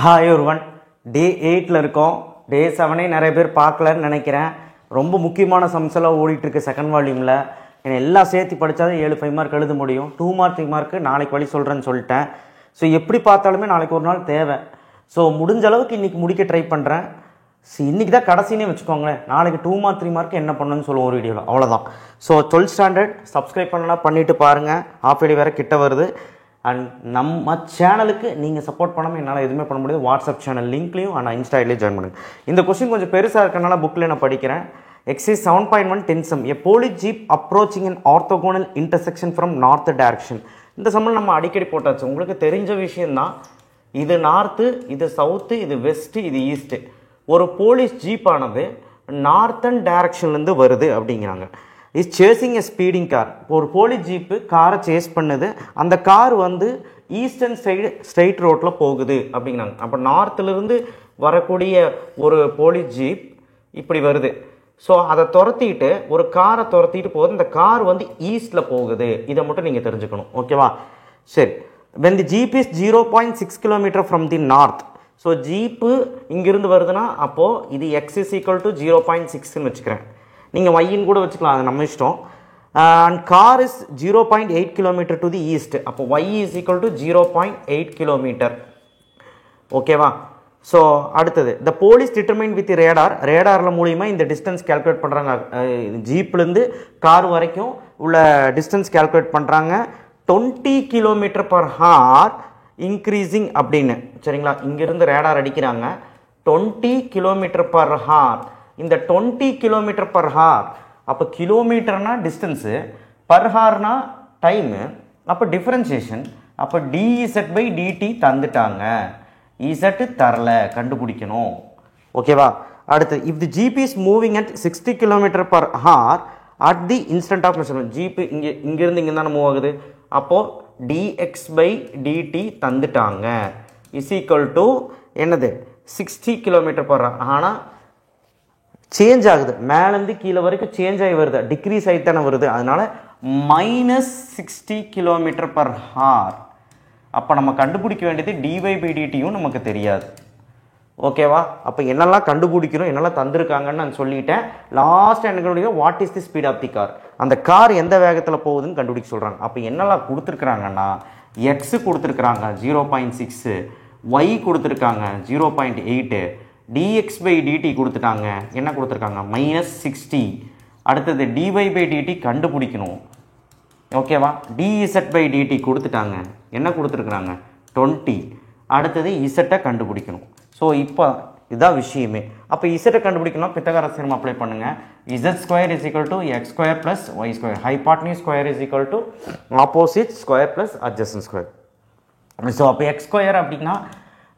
Hi ஒருவன் டே 8ல் இருக்கோம். டே 7 நிறைய பேர் பார்க்கலன்னு நினைக்கிறேன். ரொம்ப முக்கியமான சம்ஸ்லாம் ஓடிட்டுருக்கு செகண்ட் வால்யூமில். என்னை எல்லாம் சேர்த்து படித்தாதான் 7 5 மார்க் எழுத முடியும். 2 மார்க் 3 மார்க்கு நாளைக்கு வழி சொல்கிறேன்னு சொல்லிட்டேன். ஸோ எப்படி பார்த்தாலுமே நாளைக்கு ஒரு நாள் தேவை. ஸோ முடிஞ்ச அளவுக்கு இன்றைக்கி முடிக்க ட்ரை பண்ணுறேன். இன்றைக்கி தான் கடைசினே வச்சுக்கோங்களேன். நாளைக்கு 2 மார்க் 3 மார்க் என்ன பண்ணணும்னு சொல்லுவோம் ஒரு வீடியோவில், அவ்வளோதான். ஸோ 12th ஸ்டாண்டர்ட் சப்ஸ்கிரைப் பண்ணலாம், பண்ணிவிட்டு பாருங்கள். ஹாஃப் இயர்லி வேறு கிட்ட வருது. அண்ட் நம்ம சேனலுக்கு நீங்கள் சப்போர்ட் பண்ணாமல் என்னால் எதுவுமே பண்ண முடியாது. வாட்ஸ்அப் சேனல் லிங்க்லையும் நான் இன்ஸ்டா ஐடியிலே ஜாயின் பண்ணுங்கள். இந்த கொஸ்டின் கொஞ்சம் பெருசாக இருக்கனால புக்கில் நான் படிக்கிறேன். Exercise 7.1 10 sum. A police jeep approaching an orthogonal intersection from north direction. இந்த சம்மில் நம்ம அடிக்கடி போட்டாச்சு, உங்களுக்கு தெரிஞ்ச விஷயந்தான். இது நார்த்து, இது சவுத்து, இது வெஸ்ட்டு, இது ஈஸ்ட்டு. ஒரு போலீஸ் ஜீப் ஆனது நார்த்தன் டைரக்ஷன்லேருந்து வருது அப்படிங்கிறாங்க. Is chasing a speeding car. ஒரு போலீஸ் ஜீப்பு காரை சேஸ் பண்ணுது. அந்த கார் வந்து ஈஸ்டர்ன் சைடு ஸ்ட்ரெயிட் ரோட்டில் போகுது அப்படிங்கிறாங்க. அப்போ நார்த்துலேருந்து வரக்கூடிய ஒரு போலீஸ் ஜீப் இப்படி வருது. ஸோ அதை துரத்திட்டு ஒரு காரை துரத்திட்டு போகுது. இந்த கார் வந்து ஈஸ்டில் போகுது. இதை மட்டும் நீங்கள் தெரிஞ்சுக்கணும், ஓகேவா? சரி. when the jeep is 0.6 km from the north. So jeep இங்கிருந்து வருதுன்னா அப்போது இது x is equal to 0.6ன்னு வச்சுக்கிறேன். நீங்கள் ஒய்ன்னு கூட வச்சுக்கலாம், அது நம்ம இஷ்டம். And car is 0.8 km to the east. அப்போ Y is equal to 0.8 km, ஓகேவா? ஸோ அடுத்தது the police determine with radar. ரேடாரில் மூலிமா இந்த டிஸ்டன்ஸ் கேல்குலேட் பண்ணுறாங்க. ஜீப்லேருந்து கார் வரைக்கும் உள்ள டிஸ்டன்ஸ் கேல்குலேட் பண்ணுறாங்க. 20 km/h இன்க்ரீஸிங் அப்படின்னு, சரிங்களா? இங்கிருந்து ரேடார் அடிக்கிறாங்க. 20 km/h. இந்த 20 km/h அப்போ கிலோமீட்டர்னா டிஸ்டன்ஸு, பர் ஹார்னா டைமு. அப்போ டிஃப்ரென்சியேஷன். அப்போ dz/dt தந்துட்டாங்க, இசட்டு தரல, கண்டுபிடிக்கணும், ஓகேவா? அடுத்து if the jeep is moving at 60 km/h at the instant of measurement. Jeep இங்கேருந்து இங்கே தானே மூவ் ஆகுது. அப்போது dx/dt தந்துட்டாங்க இஸ் ஈக்குவல் டு என்னது 60 km/h. ஆனால் சேஞ்ச் ஆகுது, மேலேருந்து கீழே வரைக்கும் சேஞ்ச் ஆகி வருது, டிக்ரீஸ் ஆகி தானே வருது. அதனால -60 km/h. அப்போ நம்ம கண்டுபிடிக்க வேண்டியது dy/dtயும் நமக்கு தெரியாது, ஓகேவா? அப்போ என்னெல்லாம் கண்டுபிடிக்கணும், என்னெல்லாம் தந்திருக்காங்கன்னு நான் சொல்லிட்டேன். லாஸ்ட் என்ன கண்டுபிடிக்க, what is the speed of the car. அந்த கார் எந்த வேகத்தில் போகுதுன்னு கண்டுபிடிக்க சொல்கிறாங்க. அப்போ என்னெல்லாம் கொடுத்துருக்குறாங்கன்னா, எக்ஸு கொடுத்துருக்குறாங்க 0.6, ஒய் கொடுத்துருக்காங்க 0.8, dx/dt கொடுத்துட்டாங்க, என்ன கொடுத்துருக்காங்க -60. அடுத்தது dy/dt கண்டுபிடிக்கணும், ஓகேவா? dz/dt கொடுத்துட்டாங்க, என்ன கொடுத்துருக்குறாங்க 20. அடுத்தது இசட்டை கண்டுபிடிக்கணும். ஸோ இப்போ இதுதான் விஷயமே. அப்போ இசட்டை கண்டுபிடிக்கணும், பித்தகாரஸ் தியரம் அப்ளை பண்ணுங்கள். z² = x² + y². Hypotenuse square = opposite square + adjacent square. So அப்போ x² அப்படின்னா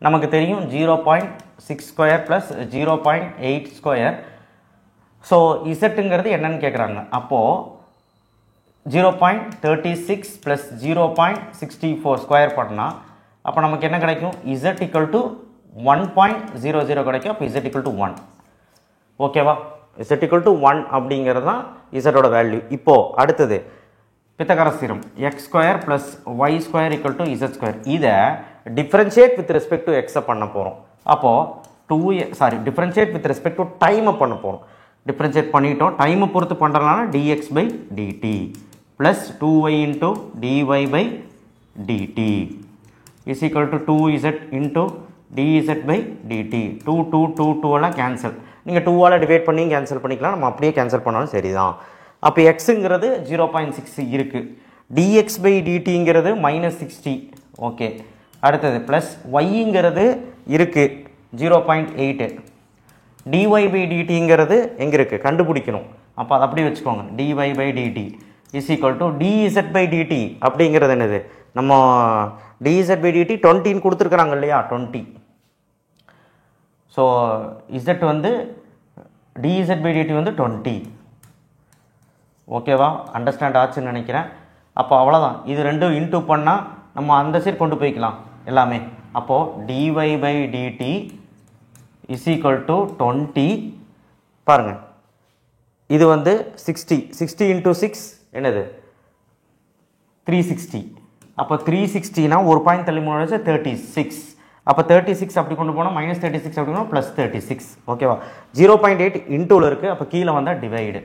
நமக்கு தெரியும் 0.6² + 0.8². ஸோ இசட்டுங்கிறது என்னன்னு கேட்குறாங்க. அப்போது 0.36 + 0.64 ஸ்கொயர் பண்ணால் அப்போ நமக்கு என்ன கிடைக்கும், z = 1.00 கிடைக்கும். அப்போ z = 1, ஓகேவா? z = 1 அப்படிங்கிறது தான் இசட்டோட வேல்யூ. இப்போது அடுத்தது பித்தகாரஸ் தியரம், x² + y² = z². இதை டிஃப்ரென்ஷியேட் வித் ரெஸ்பெக்ட் டு எக்ஸை பண்ண போகிறோம். அப்போது டிஃப்ரென்ஷியேட் வித் ரெஸ்பெக்ட் டு டைமை பண்ண போகிறோம். டிஃப்ரென்ஷியேட் பண்ணிட்டோம், டைமை பொறுத்து பண்ணுறதுனால dx/dt + 2y × dy/dt is equal to 2z × dz/dt. 2 எல்லாம் கேன்சல். நீங்கள் 2ஆல் டிவைட் பண்ணி கேன்சல் பண்ணிக்கலாம், நம்ம அப்படியே கேன்சல் பண்ணாலும் சரிதான். அப்போ எக்ஸுங்கிறது 0.6 இருக்குது, dx/dtங்கிறது -60, ஓகே. அடுத்தது ப்ளஸ் ஒய்ங்கிறது இருக்குது 0.8, dy/dtங்கிறது எங்கே இருக்குது கண்டுபிடிக்கணும். அப்போ அதை அப்படியே வச்சுக்கோங்க, dy/dt is equal to dz/dt அப்படிங்கிறது என்னது, நம்ம dz/dt 20ன்னு கொடுத்துருக்குறாங்க இல்லையா, 20. ஸோ z வந்து dz/dt வந்து 20, ஓகேவா? அண்டர்ஸ்டாண்ட் ஆச்சுன்னு நினைக்கிறேன். அப்போ அவ்வளோதான். இது ரெண்டும் இன்டூ பண்ணால் நம்ம அந்த சைடு கொண்டு போய்க்கலாம் எல்லாமே. அப்போது dy/dt is equal to 20. பாருங்கள், இது வந்து 60 × 6 என்னது 360. அப்போ 360னா ஒரு பாயிண்ட் தள்ளி 3 36. அப்போ 36 அப்படி கொண்டு போனால் -36 அப்படி போனால் +36. ஓகேவா? 0.8 இன்டூவில் இருக்குது. அப்போ கீழே வந்தால் டிவைடு.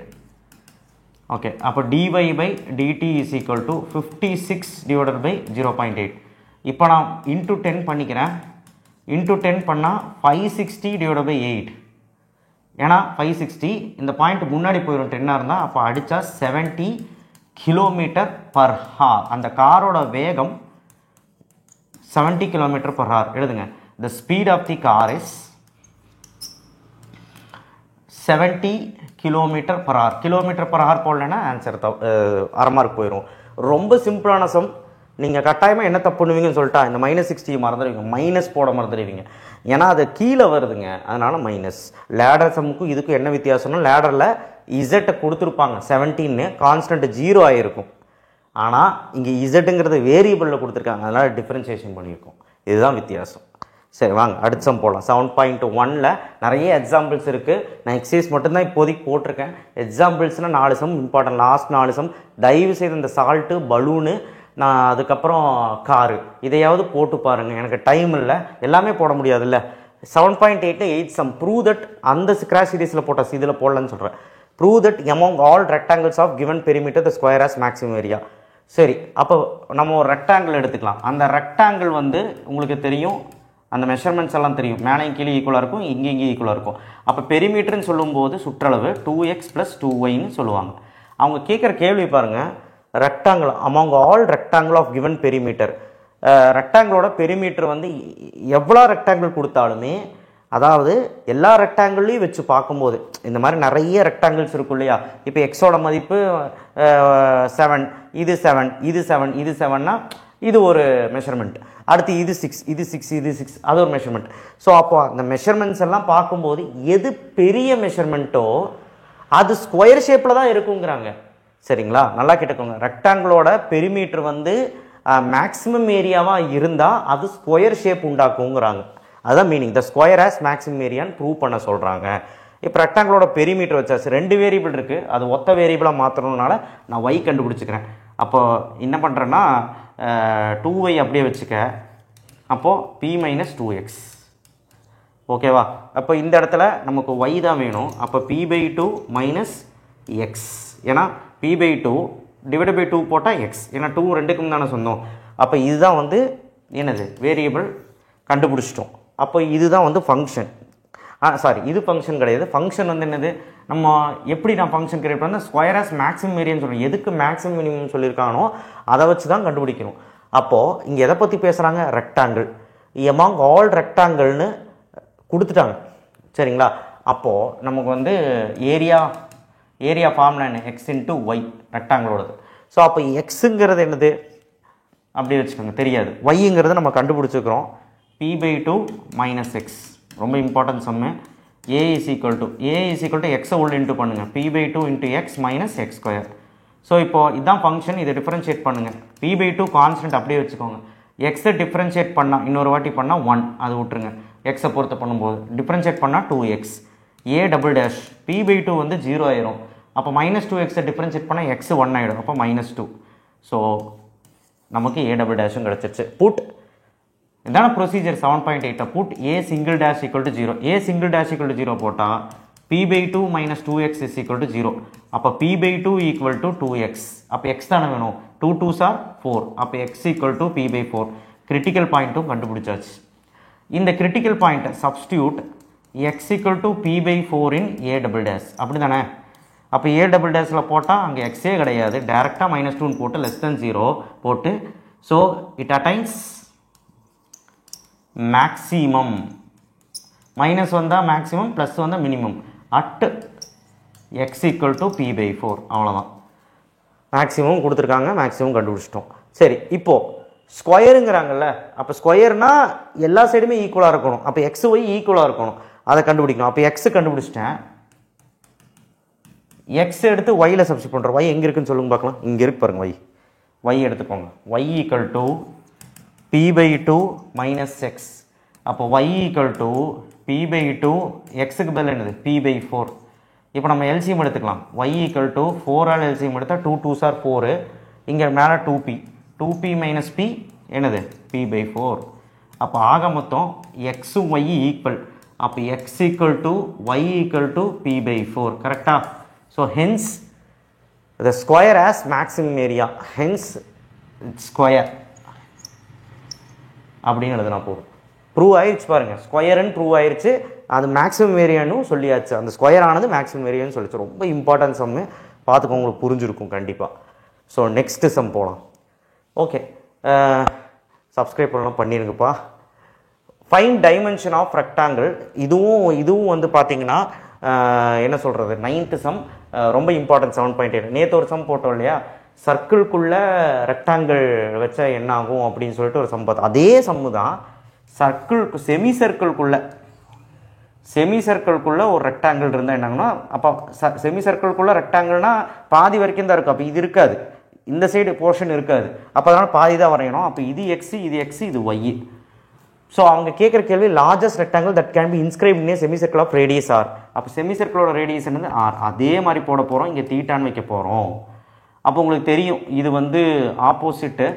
ஓகே, அப்போ dy/dt is equal to 56 divided by 0.8. இப்போ நான் இன்ட்டு 10 பண்ணிக்கிறேன். இன்ட்டு 10 பண்ணால் 560 டிவைடட் பை 8. ஏன்னா 560 இந்த பாயிண்ட் முன்னாடி போயிடும் 10 இருந்தால். அப்போ அடித்தா 70 km/h. அந்த காரோட வேகம் 70 km/h. எழுதுங்க. The speed of the car is 70 km/h. km/h போடலன்னா ஆன்சர் அரை மார்க் போயிடும். ரொம்ப சிம்பிளான சம். நீங்கள் கட்டாயமாக என்ன தப்பு பண்ணுவீங்கன்னு சொல்லிட்டா இந்த -60 மறந்துடுவீங்க, மைனஸ் போட மறந்துடுவீங்க. ஏன்னா அது கீழே வருதுங்க, அதனால் மைனஸ். லேடர் சம்முக்கும் இதுக்கும் என்ன வித்தியாசம்னா லேடரில் இசட்டை கொடுத்துருப்பாங்க 17, கான்ஸ்டன்ட் 0 ஆகிருக்கும். ஆனால் இங்கே இசட்டுங்கிறது வேரியபிளில் கொடுத்துருக்காங்க, அதனால் டிஃப்ரென்சியேஷன் பண்ணியிருக்கோம். இதுதான் வித்தியாசம். சரி வாங்க அடுத்த சம் போடலாம். 7.1ல் நிறைய எக்ஸாம்பிள்ஸ் இருக்குது. நான் எக்ஸசைஸ் மட்டும்தான் இப்போதைக்கு போட்டிருக்கேன். எக்ஸாம்பிள்ஸ்னால் 4 சம் இம்பார்ட்டன்ட். லாஸ்ட் 4 சம் தயவு செய்து இந்த சால்ட்டு, பலூனு, நான் அதுக்கப்புறம் காரு இதையாவது போட்டு பாருங்கள். எனக்கு டைம் இல்லை, எல்லாமே போட முடியாதுல்ல. 7.8 8 சம். ப்ரூவ் தட் அந்த கிராஷ் சீரீஸில் போட்ட இதில் போடலன்னு சொல்கிறேன். Prove that among all rectangles of given perimeter the square has maximum area. சரி, அப்போ நம்ம ஒரு ரெக்டாங்கிள் எடுத்துக்கலாம். அந்த ரெக்டாங்கிள் வந்து உங்களுக்கு தெரியும், அந்த மெஷர்மெண்ட்ஸ் எல்லாம் தெரியும். மேலே கீழே ஈக்குவலாக இருக்கும், இங்கே ஈக்குவலாக இருக்கும். அப்போ பெரிமீட்டர்னு சொல்லும்போது சுற்றளவு 2x + 2yன்னு சொல்லுவாங்க. அவங்க கேட்குற கேள்வி பாருங்கள். Rectangle among all rectangle of given perimeter. ரெக்டாங்கிளோட பெரிமீட்டர் வந்து எவ்வளோ ரெக்டாங்கிள் கொடுத்தாலுமே, அதாவது எல்லா ரெக்டாங்கிள்லையும் வச்சு பார்க்கும்போது இந்த மாதிரி நிறைய ரெக்டாங்கிள்ஸ் இருக்கும் இல்லையா. இப்போ எக்ஸோட மதிப்பு 7, இது 7, இது 7, இது 7னா இது ஒரு மெஷர்மெண்ட். அடுத்து இது 6, இது 6, இது 6, அது ஒரு மெஷர்மெண்ட். ஸோ அப்போ அந்த மெஷர்மெண்ட்ஸ் எல்லாம் பார்க்கும்போது எது பெரிய மெஷர்மெண்ட்டோ அது ஸ்கொயர் ஷேப்பில் தான் இருக்குங்கிறாங்க. சரிங்களா, நல்லா கேட்டுக்கோங்க. ரெக்டாங்கிளோட பெரிமீட்டர் வந்து மேக்ஸிமம் ஏரியாவாக இருந்தால் அது ஸ்கொயர் ஷேப் உண்டாக்குங்கிறாங்க. அதுதான் meaning. The square as maximum ஏரியான்னு ப்ரூவ் பண்ண சொல்கிறாங்க. இப்போ ரெக்டாங்கிளோட பெரிமீட்டர் வச்சாச்சு. 2 வேரியபிள் இருக்குது, அது ஒத்த வேரியபிளாக மாற்றணுனால நான் y கண்டுபிடிச்சிக்கிறேன். அப்போ என்ன பண்ணுறேன்னா 2y அப்படியே வச்சுக்க. அப்போது p - 2x. ஓகேவா? அப்போ இந்த இடத்துல நமக்கு y தான் வேணும். அப்போ p/2 - x. ஏன்னா p/2 டிவைட் பை 2 போட்டால் x. ஏன்னா 2 2க்கும் தானே சொன்னோம். அப்போ இதுதான் வந்து என்னது வேரியபிள் கண்டுபிடிச்சிட்டோம். அப்போ இதுதான் வந்து ஃபங்க்ஷன். சாரி, இது ஃபங்க்ஷன் கிடையாது. ஃபங்க்ஷன் வந்து என்னது, நம்ம எப்படி நான் ஃபங்க்ஷன் கிரியேட் பண்ணால் ஸ்கொயர் ஆஸ் மேக்ஸிமம் ஏரியான்னு சொல்கிறோம். எதுக்கு மேக்ஸிமம் மினிமம் சொல்லியிருக்கானோ அதை வச்சு தான் கண்டுபிடிக்கணும். அப்போது இங்கே எதை பற்றி பேசுகிறாங்க? ரெக்டாங்கிள். எமாங் ஆல் ரெக்டாங்கிள்னு கொடுத்துட்டாங்க. சரிங்களா, அப்போது நமக்கு வந்து ஏரியா ஃபார்ம்னா என்ன? x × y ரெக்டாங்கிளோடது. ஸோ அப்போ எக்ஸுங்கிறது என்னது அப்படி வச்சுக்கோங்க, தெரியாது. ஒய்ங்கிறது நம்ம கண்டுபிடிச்சிக்கிறோம். p/2 - x. ரொம்ப important Jammu. a is equal to x உள்ள இன்ட்டு பண்ணுங்கள். p/2 × x - x². ஸோ இப்போது இதுதான் ஃபங்க்ஷன். இதை டிஃப்ரென்ஷியேட் பண்ணுங்கள். p/2 கான்ஸ்டன்ட் அப்படியே வச்சுக்கோங்க. எக்ஸை டிஃப்ரென்ஷியேட் பண்ணால் இன்னொரு வாட்டி பண்ணால் 1, அது விட்டுருங்க. எக்ஸை பொறுத்து பண்ணும்போது டிஃப்ரென்ஷியேட் பண்ணால் 2x. a'' p/2 வந்து 0 ஆயிரும். அப்போ -2xை டிஃப்ரென்ஷியேட் பண்ணால் x 1 ஆகிடும். அப்போ -2. ஸோ நமக்கு a'' கிடச்சிருச்சு. புட் இதான procedure. 7.8 put a single dash equal to 0. a single dash equal to 0 போட்டால் p/2 - 2x is equal to 0. அப்போ p/2 equal to 2x. அப்போ x தானே வேணும். 2 2s are 4. அப்போ x equal to p/4. Critical பாயிண்ட்டும் கண்டுபிடிச்சாச்சு. இந்த கிரிட்டிக்கல் பாயிண்ட்டை substitute x equal to p/4 in a''. அப்படி தானே. அப்போ a''ல் போட்டால் அங்கே எக்ஸே கிடையாது, டேரெக்டாக -2 போட்டு <0 போட்டு, so it attains maximum. Minus வந்தால் மேக்ஸிமம், ப்ளஸ் வந்தால் minimum at x equal to p/4. அவ்வளோதான். மேக்ஸிமம் கொடுத்துருக்காங்க, மேக்ஸிமம் கண்டுபிடிச்சிட்டோம். சரி, இப்போது ஸ்கொயருங்கிறாங்கல்ல. அப்போ ஸ்கொயர்னால் எல்லா சைடுமே ஈக்குவலாக இருக்கணும். அப்போ x y ஈக்குவலாக இருக்கணும், அதை கண்டுபிடிக்கணும். அப்போ x கண்டுபிடிச்சிட்டேன். எக்ஸ் எடுத்து ஒயில் சப்ஸ்டிட் பண்ணுறோம். ஒய் எங்கே இருக்குன்னு சொல்லுங்க பார்க்கலாம். இங்கே இருக்கு பாருங்கள். ஒய் எடுத்துக்கோங்க. Y equal to p/2 - x. அப்போ ஒய் ஈக்குவல் டு p/2 எக்ஸுக்கு பதில் என்னது p/4. இப்போ நம்ம எல்சிஎம் எடுத்துக்கலாம். ஒய் ஈக்குவல் டு 4ஆல் எல்சிஎம் எடுத்தால் 2 2s are 4. இங்கே மேலே 2p - p என்னது p/4. அப்போ ஆக மொத்தம் எக்ஸும் ஒய் ஈக்குவல். அப்போ x equal to y equal to p/4. கரெக்டா? So hence the square as maximum area, hence square அப்படின்னு எழுதுனா போதும். ப்ரூவ் ஆயிடுச்சு பாருங்கள், ஸ்கொயருன்னு ப்ரூவ் ஆயிடுச்சு. அது மேக்ஸிமம் ஏரியான்னு சொல்லியாச்சு. அந்த ஸ்கொயர் ஆனது மேக்ஸிமம் ஏரியான்னு சொல்லிச்சு. ரொம்ப இம்பார்ட்டன்ட் சம்மு, பார்த்துக்கோ, உங்களுக்கு புரிஞ்சிருக்கும் கண்டிப்பாக. ஸோ நெக்ஸ்ட்டு சம் போகலாம். ஓகே, சப்ஸ்கிரைப் பண்ணலாம், பண்ணிடுங்கப்பா. Find dimension of rectangle. இதுவும் வந்து பார்த்தீங்கன்னா என்ன சொல்கிறது, 9th சம், ரொம்ப இம்பார்ட்டன்ட். 7.8 நேற்று ஒரு சம் போட்டோம் இல்லையா, சர்க்கிள்குள்ளே ரெக்டாங்கிள் வச்சா என்ன ஆகும் அப்படின்னு சொல்லிட்டு ஒரு சம் பார்த்தோம். அதே சம்மு தான் செமி சர்க்கிள்குள்ளே ஒரு ரெக்டாங்கிள் இருந்தால் என்னாங்கன்னா, அப்போ செமி சர்க்கிள்குள்ளே ரெக்டாங்கிள்னா பாதி வரைக்கும் தான் இருக்கும். அப்போ இது இருக்காது, இந்த சைடு போர்ஷன் இருக்காது. அப்போ அதனால் பாதி தான் வரையணும். அப்போ இது எக்ஸு, இது எக்ஸு, இது ஒய். ஸோ அவங்க கேட்குற கேள்வி largest rectangle that can be inscribed in semi circle of radius r. அப்போ செமி சர்க்கிளோட ரேடியஸ் என்னது ஆர். அதே மாதிரி போட போகிறோம், இங்கே தீட்டான்னு வைக்க போகிறோம். அப்போ உங்களுக்கு தெரியும் இது வந்து ஆப்போசிட்டு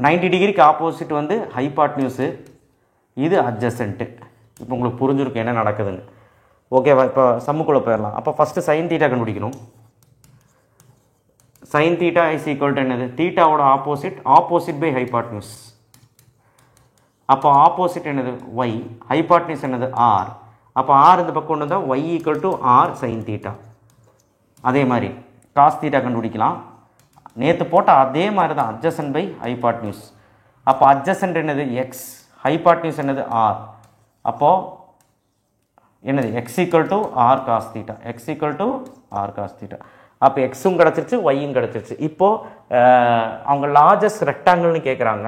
90 டிகிரிக்கு ஆப்போசிட் வந்து ஹைபாட்னியூஸு, இது அட்ஜசன்ட்டு. இப்போ உங்களுக்கு புரிஞ்சிருக்கும் என்ன நடக்குதுன்னு. ஓகேவா? இப்போ சம்முக்குள்ளே போயிடலாம். அப்போ ஃபஸ்ட்டு சைன் தீட்டா கண்டுபிடிக்கணும். Sine theta is equal to என்னது, தீட்டாவோட ஆப்போசிட் பை ஹைபாட்னியூஸ். அப்போ ஆப்போசிட் என்னது ஒய், ஹைபாட்னியூஸ் என்னது ஆர். அப்போ ஆர் இந்த பக்கம் ஒன்று தான், y equal to r sine theta. அதே மாதிரி காஸ் தீட்டா கண்டுபிடிக்கலாம். நேற்று போட்ட அதே மாதிரி தான், அட்ஜசன்ட் பை ஹைபாட்னியூஸ். அப்போ அட்ஜசன்ட் என்னது எக்ஸ், ஹைபாட்னியூஸ் என்னது ஆர். அப்போது என்னது x equal to r cos theta, x equal to r cos theta. அப்போ எக்ஸும் கிடச்சிருச்சு, ஒய்யும் கிடச்சிருச்சு. இப்போது அவங்க லார்ஜஸ்ட் ரெக்டாங்கிள்னு கேட்குறாங்க.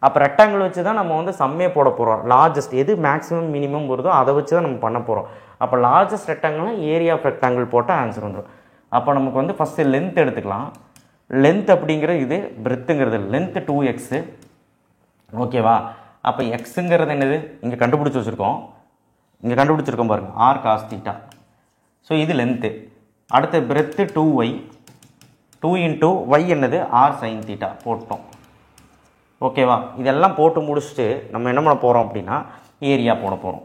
அப்போ ரெக்டாங்கிள் வச்சு தான் நம்ம வந்து சம்மே போட போகிறோம். லார்ஜஸ்ட் எது மேக்ஸிமம் மினிமம் வருதோ அதை வச்சு தான் நம்ம பண்ண போகிறோம். அப்போ லார்ஜஸ்ட் ரெக்டாங்கிள்னா ஏரியா ஆஃப் ரெக்டாங்கிள் போட்டால் ஆன்சர் வந்துடும். அப்போ நமக்கு வந்து ஃபஸ்ட்டு லென்த் எடுத்துக்கலாம். லென்த் அப்படிங்கிறது இது, பிரெத்துங்கிறது லென்த்து 2x. ஓகேவா? அப்போ எக்ஸுங்கிறது என்னது, இங்கே கண்டுபிடிச்சிருக்கோம் பாருங்கள், ஆர் காஸ் தீட்டா. ஸோ இது லென்த்து. அடுத்த பிரெத்து 2y, 2 இன்ட்டு ஒய் என்னது ஆர் சைன் தீட்டா போட்டோம். ஓகேவா? இதெல்லாம் போட்டு முடிச்சுட்டு நம்ம என்ன பண்ண போகிறோம் அப்படின்னா ஏரியா போட போகிறோம்.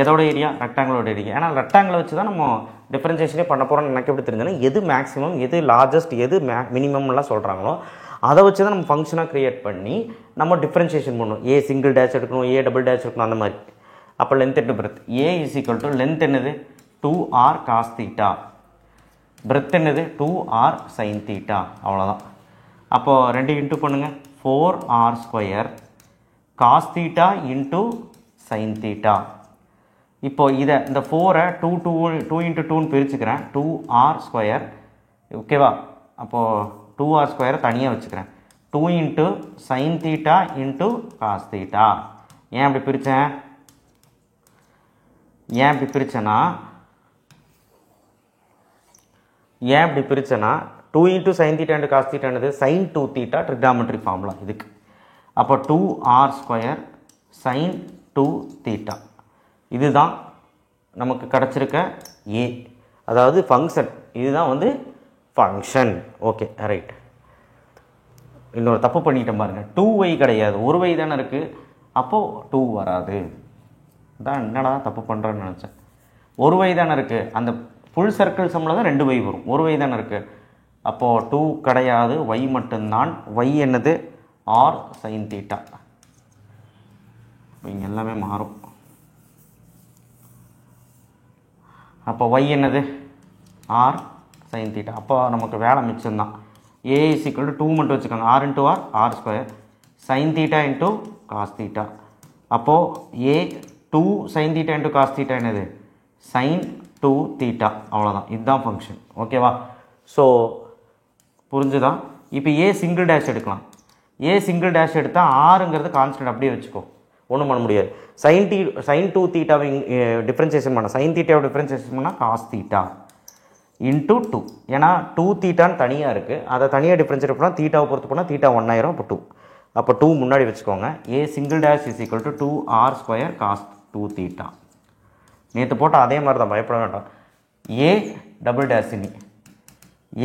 எதோட ஏரியா, ரெக்டாங்கிளோட ஏரியா. ஏன்னா ரெக்டாங்கிளை வச்சு தான் நம்ம டிஃபரன்சியேஷனே பண்ண போகிறோம்னு எனக்கு எப்படி தெரிஞ்சதுன்னா, எது மேக்ஸிமம் எது லார்ஜஸ்ட் எது மினிமம்லாம் சொல்கிறாங்களோ அதை வச்சு தான் நம்ம ஃபங்க்ஷனாக க்ரியேட் பண்ணி நம்ம டிஃபரன்சியேஷன் பண்ணணும். ஏ சிங்கிள் டேஷ் எடுக்கணும், ஏ டபுள் டேஷ் எடுக்கணும், அந்த மாதிரி. அப்போ length into breadth, A is equal to length என்னது 2r காஸ் தீட்டா, பிரெத் என்னது 2r சைன் தீட்டா. அவ்வளோதான். அப்போது 2 இன்ட்டு பண்ணுங்கள், 4r square cos theta into sine theta. இப்போது இதை இந்த 4-ஐ 2 இன்ட்டு 2ன்னு பிரிச்சுக்கிறேன், 2r ஸ்கொயர். ஓகேவா? அப்போது 2r ஸ்கொயரை தனியாக வச்சுக்கிறேன், 2 into sine theta into cos theta. ஏன் அப்படி பிரிச்சேன்னா 2 into sine theta into cos தீட்டானது சைன் 2 தீட்டா ட்ரிக்னாமெட்ரி ஃபார்முலா இதுக்கு. அப்போ 2r ஸ்கொயர் சைன் 2 தீட்டா. இதுதான் நமக்கு கிடச்சிருக்க ஏ, அதாவது ஃபங்க்ஷன். இதுதான் வந்து ஃபங்க்ஷன். Okay, right. இன்னொரு தப்பு பண்ணிட்டேன் பாருங்கள், 2y கிடையாது, 1y தானே இருக்குது. அப்போது 2 வராது. தான் என்னடா தப்பு பண்ணுறேன்னு நினச்சேன். 1y தானே இருக்குது. அந்த ஃபுல் சர்க்கிள் சம்மில் தான் 2y வரும், 1y தானே இருக்குது. அப்போது 2 கிடையாது, y மட்டும்தான். y என்னது ஆர் சைன் தீட்டா. இங்கே எல்லாமே மாறும். அப்போ y என்னது ஆர் சைன் தீட்டா. அப்போ நமக்கு வேலை மிச்சம்தான். ஏ இஸ் ஈக்குவல் டு 2 மட்டும் வச்சுக்கோங்க, r into r square sine theta into cos theta. அப்போது A 2 sine theta into cos theta என்னது சைன் 2 தீட்டா. அவ்வளோதான், இதுதான் ஃபங்க்ஷன். ஓகேவா? ஸோ புரிஞ்சுதா? இப்போ ஏ சிங்கிள் டேஷ் எடுக்கலாம். ஏ சிங்கிள் டேஷ் எடுத்தால் ஆறுங்கிறது கான்ஸ்டன்ட் அப்படியே வச்சுக்கோ, ஒன்றும் பண்ண முடியாது. சைன் 2 தீட்டாவை டிஃப்ரென்சியேஷன் பண்ண, சைன் தீட்டாவை டிஃப்ரென்சியேஷன் பண்ணால் காஸ் தீட்டா இன்ட்டு 2. ஏன்னா 2 தீட்டான்னு தனியாக இருக்குது, அதை தனியாக டிஃப்ரென்ஷியேட் பண்ணால் தீட்டாவை பொறுத்து போனால் தீட்டா 1 ஆயிரும். அப்போ 2, அப்போ 2 முன்னாடி வச்சுக்கோங்க. A single dash is equal to 2r square cos 2 theta. நேற்று போட்டால் அதே மாதிரி தான், பயப்பட வேண்டாம். ஏ டபுள் டேஷ் இனி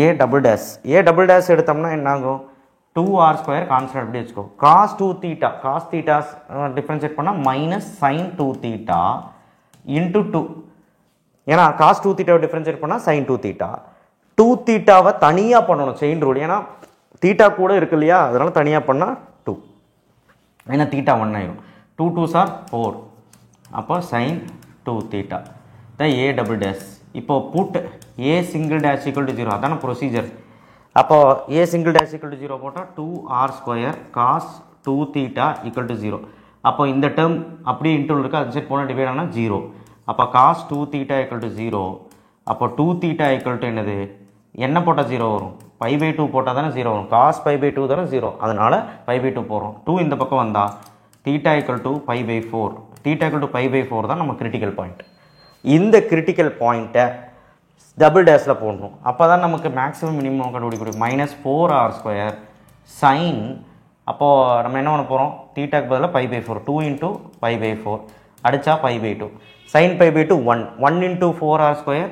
ஏ டபுள் டேஷ் எடுத்தோம்னா என்ன ஆகும், 2r ஸ்கொயர் கான்ஸ்டன்ட் அப்படி வச்சுக்கோ. cos 2 theta cos theta differentiate பண்ணால் மைனஸ் sin 2 theta இன்ட்டு 2. ஏன்னா cos 2 theta டிஃபரன்ஷியேட் பண்ணால் sin 2 theta. 2 thetaவை தனியாக பண்ணணும் செயின் ரூல். ஏன்னா தீட்டா கூட இருக்கு இல்லையா, அதனால தனியாக பண்ணால் 2. ஏன்னா தீட்டா 1 ஆயிடும். 2 2s are 4. அப்போ sin 2 theta த a டபுள் டேஷ். இப்போ put a single dash equal to 0, அதான ப்ரொசீஜர். அப்போ a single dash equal to 0 போட்டால் 2r square cos 2 theta equal to 0. அப்போ இந்த டேர்ம் அப்படியே இன்டூல் இருக்குது, அது சைட் போனால் டிவைட் ஆனால் 0. அப்போ cos 2 theta ஈக்குவல் டு 0. அப்போ 2 theta ஈக்குவல் டு என்னது, என்ன போட்டால் 0 வரும், π/2 போட்டால் தானே 0 வரும். cos π/2 தானே 0, அதனால் π/2 போகிறோம். 2 இந்த பக்கம் வந்தால் theta equal to π/4. theta equal to π/4 தான் நம்ம கிரிட்டிக்கல் பாயிண்ட். இந்த கிரிட்டிக்கல் பாயிண்ட்டை டபுள் டேஷில் போடணும். அப்போ தான் நமக்கு மேக்ஸிமம் மினிமம் கண்டுபிடிக்க மைனஸ் 4r ஸ்கொயர் சைன். அப்போது நம்ம என்ன பண்ண போகிறோம், தீட்டாக்கு பதிலாக π/4, 2 இன்ட்டு π/4 அடித்தா π/2. Sine π/2 1, 1 into 4r square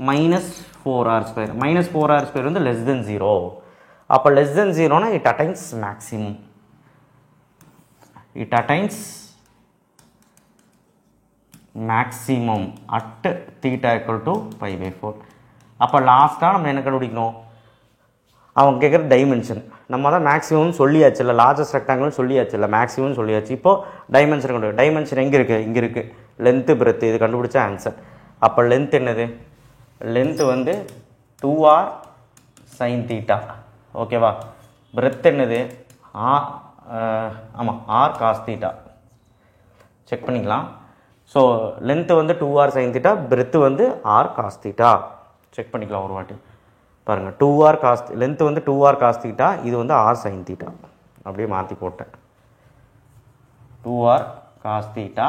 minus 4r square. Minus 4r square வந்து லெஸ் தென் 0. அப்போ லெஸ் தென் 0னா it attains maximum. It attains maximum at theta equal to π/4. அப்போ லாஸ்ட்டாக நம்ம என்ன கண்டுபிடிக்கணும், அவங்க கேட்குற டைமென்ஷன். நம்ம தான் மேக்ஸிமம் சொல்லியாச்சு இல்லை, லார்ஜஸ்ட் ரெக்டாங்கிள் சொல்லியாச்சு இல்லை, மேக்ஸிமம் சொல்லியாச்சு. இப்போது டைமென்ஷன் கண்டுபிடி. டைமென்ஷன் எங்கே இருக்குது, இங்கே இருக்குது. லென்த்து பிரெத்து இது கண்டுபிடிச்ச ஆன்சர். அப்போ லென்த் என்னது, லென்த்து வந்து 2r sin theta, ஓகேவா. பிரெத் என்னது, ஆமாம் r cos theta. செக் பண்ணிக்கலாம். ஸோ லென்த்து வந்து 2r sin theta, பிரெத்து வந்து r cos theta. செக் பண்ணிக்கலாம் ஒரு வாட்டி பாருங்கள். 2r cos, லென்த்து வந்து 2r cos theta, இது வந்து r sin theta. அப்படியே மாற்றி போட்டேன். 2r cos theta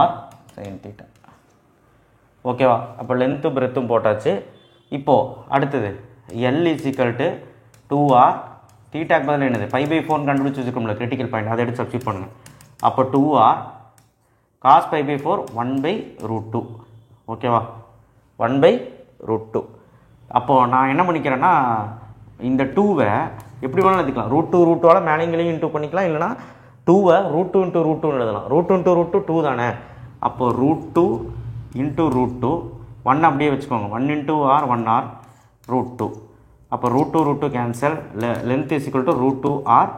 r sin theta, ஓகேவா. அப்போ லென்த்து பிரெத்தும் போட்டாச்சு. இப்போது அடுத்தது L is equal to 2r, தீட்டாக்கு பதில் என்னது π/4 கண்டுபிடிச்சி வச்சுக்கோம்ல கிரிட்டிக்கல் பாயிண்ட், அதை எடுத்து சப்ஸ்டிட் பண்ணுங்கள். அப்போ 2r cos π/4 1/√2, ஓகேவா. 1/√2. அப்போது நான் என்ன பண்ணிக்கிறேன்னா, இந்த 2வை எப்படி வேணாலும் எழுதிக்கலாம். √2 மேலேங்களையும் இன்டூ பண்ணிக்கலாம், இல்லைனா 2வை √2 × √2 எழுதலாம். √2 × √2 2 தானே. அப்போது √2 × √2 1 அப்படியே வச்சுக்கோங்க. 1 × r 1r √2. அப்போ √2 √2 cancel. Length is equal to √2r.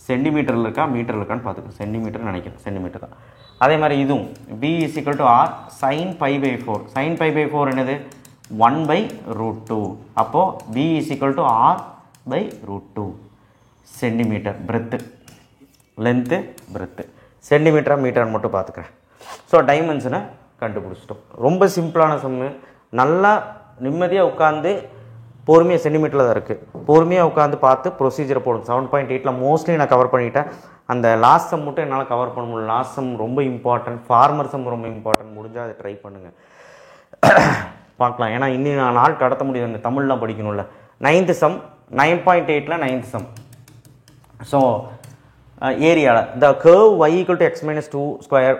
சென்டிமீட்டரில் இருக்கா மீட்டரில் இருக்கான்னு பார்த்துக்கோங்க. சென்டிமீட்டர் நினைக்கிறேன், சென்டிமீட்டர் தான். அதே மாதிரி இதுவும் b is equal to r sin π/4. sin π/4 என்னது 1/√2. அப்போது b is equal to r/√2 centimetre. Breadth length breadth சென்டிமீட்டராக மீட்டர் மட்டும் பார்த்துக்கிறேன். ஸோ டைமென்ஷனை கண்டுபிடிச்சிட்டோம். ரொம்ப சிம்பிளான சம்மு. நல்லா நிம்மதியாக உட்காந்து பொறுமையாக, சென்டிமீட்டரில் தான் இருக்குது, பொறுமையாக உட்காந்து பார்த்து ப்ரொசீஜரை போடும். 7.8ல் மோஸ்ட்லி நான் கவர் பண்ணிட்டேன். அந்த லாஸ்ட் சம் மட்டும் என்னால் கவர் பண்ண முடியல. லாஸ்ட் சம் ரொம்ப இம்பார்ட்டன்ட், ஃபார்மர் சம் ரொம்ப இம்பார்ட்டன்ட். முடிஞ்சால் அதை ட்ரை பண்ணுங்கள், பார்க்கலாம். ஏன்னா இன்னும் நான் நாள் கடத்த முடியாது, இந்த தமிழ்லாம் படிக்கணும்ல. 9th சம் 9.8ல் 9th சம். ஸோ ஏரியாவில் the curve y = x - 2 square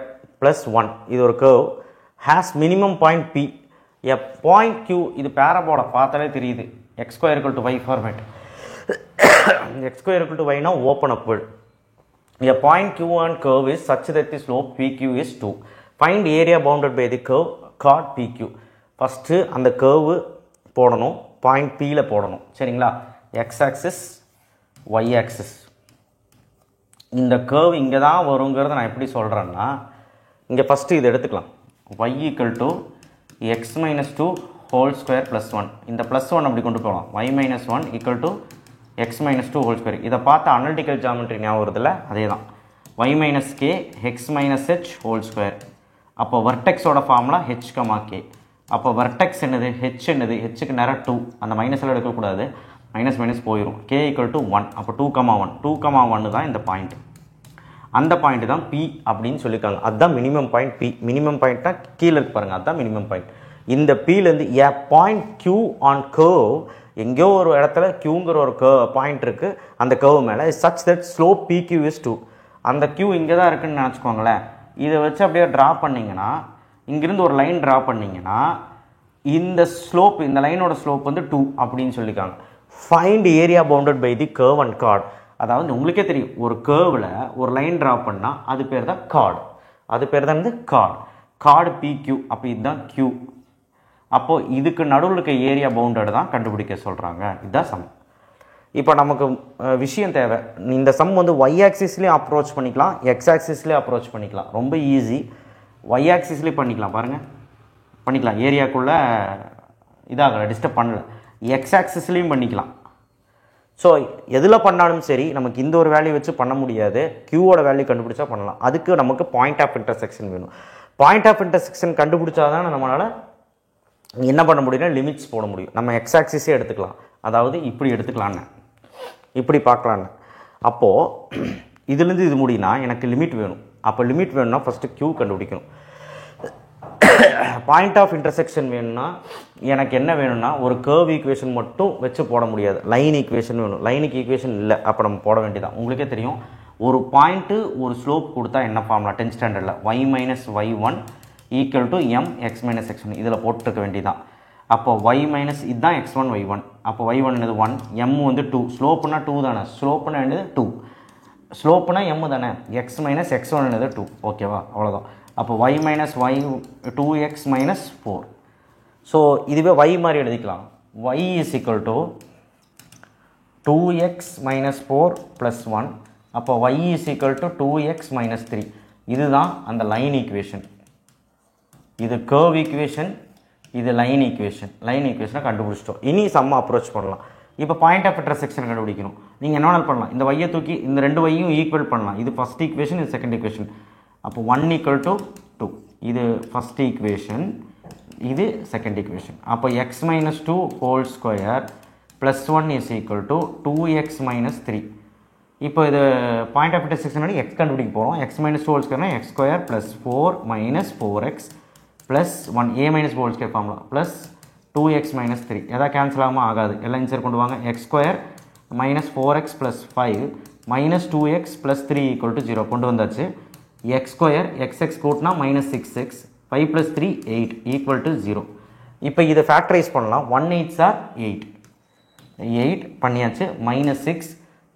+ 1, இது ஒரு curve has minimum point P. A point Q, இது பேரபோலா பார்த்தாலே தெரியுது. x² = y format. x² = y னா open upward. A point Q on curve is such that the slope PQ is 2. Find area bounded by the curve chord PQ. First அந்த curve போடணும், point Pயில் போடணும், சரிங்களா. x axis y axis. இந்த curve இங்கே தான் வருங்கிறத நான் எப்படி சொல்கிறேன்னா, இங்கே ஃபஸ்ட்டு இது எடுத்துக்கலாம். y = x - 2 whole square + 1. இந்த +1 அப்படி கொண்டு போகலாம். y - 1 = x - 2 whole square. இதை பார்த்து அனலிட்டிக்கல் ஜாமெட்ரி ஞாபகம் வருதில்ல, அதே தான். y - k x - h whole square. அப்போ வர்டெக்ஸோட ஃபார்முலா h, k. அப்போ வர்டெக்ஸ் என்னது, h என்னது, ஹெச்சுக்கு நேரம் 2, அந்த மைனஸில் எடுக்கக்கூடாது, மைனஸ் போயிடும். k = 1. அப்போ 2,1 2,1 தான் இந்த பாயிண்ட். அந்த பாயிண்ட் தான் P அப்படின்னு சொல்லியிருக்காங்க. அதுதான் மினிமம் பாயிண்ட் P. மினிமம் பாயிண்ட்னா கீழே இருக்கு பாருங்கள், அதுதான் மினிமம் பாயிண்ட். இந்த Pலேருந்து ஏ பாயிண்ட் Q ஆன் கர்வ், எங்கேயோ ஒரு இடத்துல Qங்கிற ஒரு பாயிண்ட் இருக்குது அந்த கர்வ் மேலே, such that slope PQ is 2. அந்த Q இங்கே தான் இருக்குதுன்னு நினச்சிக்கோங்களேன். இதை வச்சு அப்படியே ட்ரா பண்ணிங்கன்னா, இங்கிருந்து ஒரு லைன் ட்ரா பண்ணிங்கன்னா, இந்த ஸ்லோப், இந்த லைனோட ஸ்லோப் வந்து 2 அப்படின்னு சொல்லியிருக்காங்க. Find area bounded by the curve and chord. அதாவது உங்களுக்கே தெரியும், ஒரு கேர்வில் ஒரு லைன் ட்ரா பண்ணால் அது பேர் தான் கார்டு. அது பேர் தான் கார்டு. Card PQ. அப்போ இதுதான் Q. அப்போது இதுக்கு நடுவில் இருக்க ஏரியா பவுண்டட் தான் கண்டுபிடிக்க சொல்கிறாங்க. இதுதான் சம். இப்போ நமக்கு விஷயம் தேவை. இந்த சம் வந்து ஒய் ஆக்சிஸ்லேயும் அப்ரோச் பண்ணிக்கலாம், எக்ஸ் ஆக்சிஸ்லேயும் அப்ரோச் பண்ணிக்கலாம். ரொம்ப ஈஸி. ஒய் ஆக்சிஸ்லேயும் பண்ணிக்கலாம், பாருங்கள் பண்ணிக்கலாம். ஏரியாக்குள்ளே இதாகலை, டிஸ்டர்ப் பண்ணல. எக்ஸ் ஆக்சிஸ்லேயும் பண்ணிக்கலாம். ஸோ எதில் பண்ணாலும் சரி, நமக்கு இந்த ஒரு வேல்யூ வச்சு பண்ண முடியாது. க்யூவோட வேல்யூ கண்டுபிடிச்சா பண்ணலாம். அதுக்கு நமக்கு பாயிண்ட் ஆஃப் இன்டர்செக்ஷன் வேணும். பாயிண்ட் ஆஃப் இன்டர்செக்ஷன் கண்டுபிடிச்சா தான் நம்மளால் என்ன பண்ண முடியும்னா லிமிட்ஸ் போட முடியும். நம்ம எக்ஸ் ஆக்சிஸே எடுத்துக்கலாம், அதாவது இப்படி எடுத்துக்கலான்னு, இப்படி பார்க்கலான்னு. அப்போது இதுலேருந்து இது முடியும்னா எனக்கு லிமிட் வேணும். அப்போ லிமிட் வேணும்னா ஃபஸ்ட்டு க்யூ கண்டுபிடிக்கணும். பாயிண்ட் ஆஃப் இன்டர்செக்ஷன் வேணும்னா எனக்கு என்ன வேணும்னா ஒரு கர்வ் ஈக்குவேஷன் மட்டும் வச்சு போட முடியாது, லைன் ஈக்குவேஷன் வேணும். லைனுக்கு ஈக்குவேஷன் இல்லை, அப்போ நம்ம போட வேண்டியதான். உங்களுக்கே தெரியும், ஒரு பாயிண்ட்டு ஒரு ஸ்லோப் கொடுத்தா என்ன ஃபார்முலா 10th ஸ்டாண்டர்டில் y minus y1 equal to m x minus x1. இதில் போட்டுருக்க வேண்டியதான். அப்போ y மைனஸ் இதுதான் x1 y1. அப்போ y1 என்னது 1, m வந்து 2. ஸ்லோப்புனா 2 தானே, ஸ்லோப்புனா என்னது 2, ஸ்லோப்புனா m தானே. x மைனஸ் x1 என்னது 2. ஓகேவா, அவ்வளோதான். அப்போ y minus y 2x minus 4. So இதுவே y மாதிரி எழுதிக்கலாம். y is equal to 2x minus 4 plus 1. அப்போ y is equal to 2x minus 3. இதுதான் அந்த லைன் ஈக்குவேஷன். இது கர்வ் ஈக்குவேஷன், இது லைன் ஈக்குவேஷன். லைன் ஈக்குவேஷனை கண்டுபிடிச்சிட்டோம். இனி சம்மா அப்ரோச் பண்ணலாம். இப்போ பாயிண்ட் ஆஃப் இன்டர்செக்ஷன் கண்டுபிடிக்கணும். நீங்கள் என்ன வேணாலும் பண்ணலாம். இந்த வையை தூக்கி இந்த ரெண்டு வையும் ஈக்குவல் பண்ணலாம். இது ஃபஸ்ட் ஈக்குவேஷன், இது செகண்ட் ஈக்குவேஷன். அப்போ 1 ஈக்குவல் டு 2. இது ஃபஸ்ட் ஈக்குவேஷன், இது செகண்ட் ஈக்குவேஷன். அப்போ x minus 2 whole square plus 1 is equal to 2x minus 3. இப்போ இது பாயிண்ட் ஆஃப் இன்டர்செக்ஷன் x கண்டுபிடிக்க போகிறோம். x மைனஸ் 2 ஹோல் ஸ்கொயர்னா x square plus 4 minus 4x plus 1 a minus whole square formula plus 2x minus 3. எதாவது cancel ஆகாமல் ஆகாது, எல்லாம் இன்சர் கொண்டு வாங்க. x square minus 4x plus 5 minus 2x plus 3 equal to 0 கொண்டு வந்தாச்சு. x ஸ்கொயர் xx கூட்டினா minus 6x 5 plus 3 8 equal to 0. இப்போ இதை ஃபேக்டரைஸ் பண்ணலாம். 1 8s are 8, 8 பண்ணியாச்சு. மைனஸ் 6